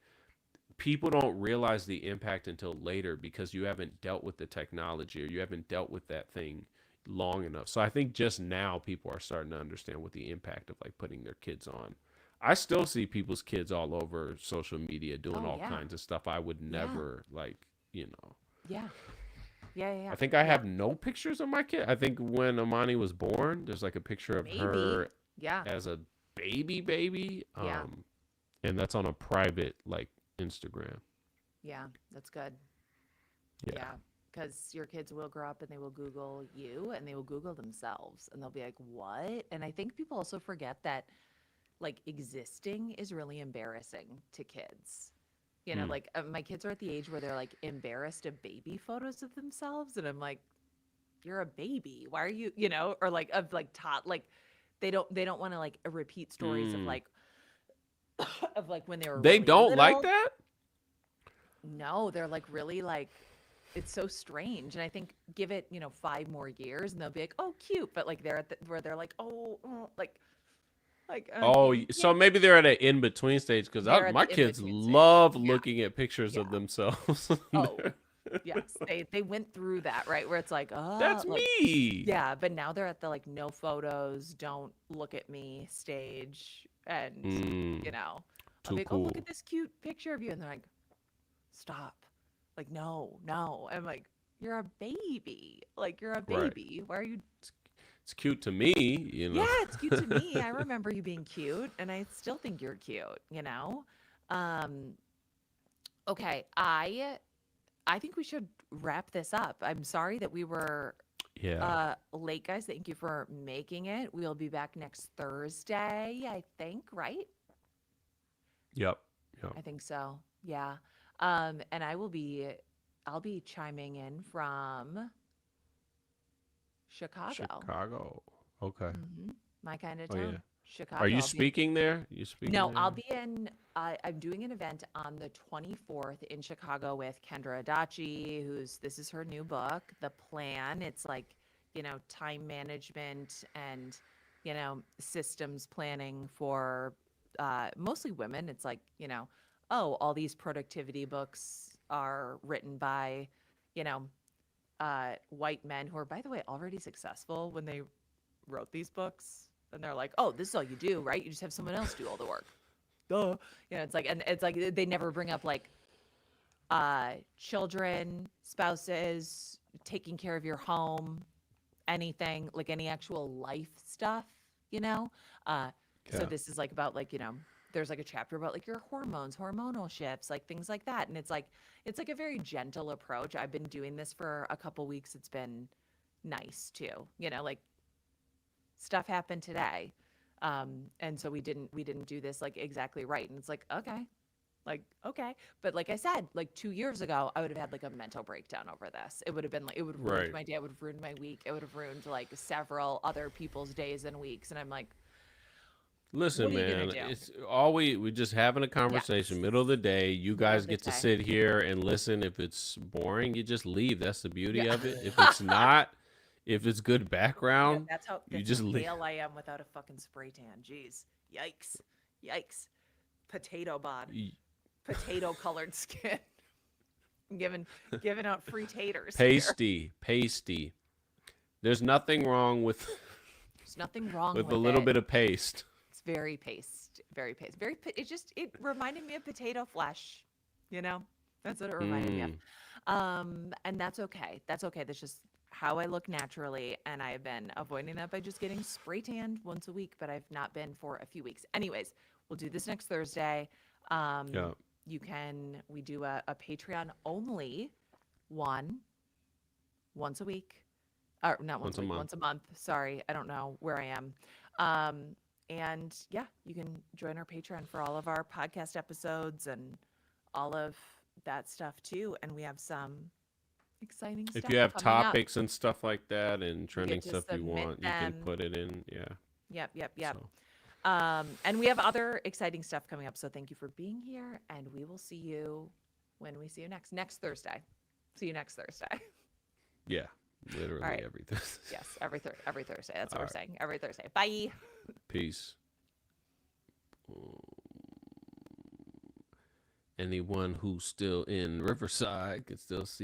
people don't realize the impact until later because you haven't dealt with the technology or you haven't dealt with that thing long enough. So I think just now people are starting to understand what the impact of like putting their kids on. I still see people's kids all over social media doing Oh all yeah. kinds of stuff I would Yeah. never like, you know. Yeah. Yeah, yeah, I think I yeah. have no pictures of my kid. I think when Amani was born, there's like a picture of Maybe. her Yeah, as a baby. yeah, And that's on a private like Instagram. yeah. That's good. Yeah. Yeah, because your kids will grow up and they will Google you and they will Google themselves and they'll be like, what? And I think people also forget that like existing is really embarrassing to kids. You know, Mm. like my kids are at the age where they're like embarrassed of baby photos of themselves. And I'm like, you're a baby. Why are you, you know, or like of like tot, like they don't want to like repeat stories of Mm. like, of like when they were They really don't like little. that? No, they're like really like it's so strange. And I think give it, 5 more years and they'll be like, oh, cute. But like they're at where they're like, oh, like Oh, yeah, so maybe they're at an in between stage because they're at my the in kids between stage. love Yeah, looking at pictures of yeah. themselves. Oh, yes. They went through that, right? Where it's like, That's like, me. yeah, but now they're at the like no photos, don't look at me stage. And, Mm, I'll too be like, oh, look cool. at this cute picture of you. And they're like, stop. Like, no, no. I'm like, you're a baby. Like, you're a Right. baby. Why are you? It's cute to me, you Yeah, know. it's cute to me. I remember you being cute, and I still think you're cute, you know? Um, okay, I think we should wrap this up. I'm sorry that we were Yeah. late, guys. Thank you for making it. We'll be back next Thursday, I think, right? Yep. Yep. I think so. Yeah. And I'll be chiming in from Chicago. Chicago. Okay. My kind of Oh yeah. town, Are Chicago. you I'll be speaking there? You speaking No, I'll there? be in. I'm doing an event on the 24th in Chicago with Kendra Adachi, this is her new book, The Plan. It's like, time management and, systems planning for mostly women. It's like, oh, all these productivity books are written by, you know, white men who are, by the way, already successful when they wrote these books. And they're like, oh, this is all you do, right? You just have someone else do all the work. Duh. It's like, and it's like they never bring up like children, spouses, taking care of your home, anything, like any actual life stuff, you know? So Yeah. this is like about like, there's like a chapter about like your hormones, hormonal shifts, like things like that. And it's like a very gentle approach. I've been doing this for a couple weeks. It's been nice too. Like stuff happened today. And so we didn't do this like exactly right. And it's like, okay. But like I said, like 2 years ago, I would have had like a mental breakdown over this. It would have been like, it would have ruined Right. my day. It would have ruined my week. It would have ruined like several other people's days and weeks. And I'm like, what Listen, are you going to man, do? it's all we just having a Yes. conversation, middle of the day. You Middle guys of the get to day. sit here and listen. If it's boring, you just leave. That's the beauty Yeah. of it. If it's not, if it's good Yeah, background, you that's how just leave. pale I am without a fucking spray tan. Jeez. Yikes. Yikes. Potato bod. Potato colored skin. giving giving out free taters here. Pasty, pasty. There's nothing wrong with There's nothing wrong with a with little it. bit of paste. It's very paste, very paste. It reminded me of potato flesh, you know? That's what it reminded me of. Mm, And that's okay. That's okay. That's just how I look naturally, and I've been avoiding that by just getting spray tanned once a week, but I've not been for a few weeks. Anyways, we'll do this next Thursday. yeah. We do a Patreon only one once a week, or not once Once a a week, month. once a month. Sorry, I don't know where I am. And yeah, you can join our Patreon for all of our podcast episodes and all of that stuff too. And we have some exciting If stuff you have coming up. topics and stuff like that and You trending get to stuff you submit want, you can them. put it in. Yeah. Yep, yep, yep. So, And we have other exciting stuff coming up. So thank you for being here, and we will see you when we see you next Thursday. See you next Thursday. yeah, All literally right. everything. Yes, every Thursday. That's what All we're right. saying. Every Thursday. Bye. Peace. Anyone who's still in Riverside can still see.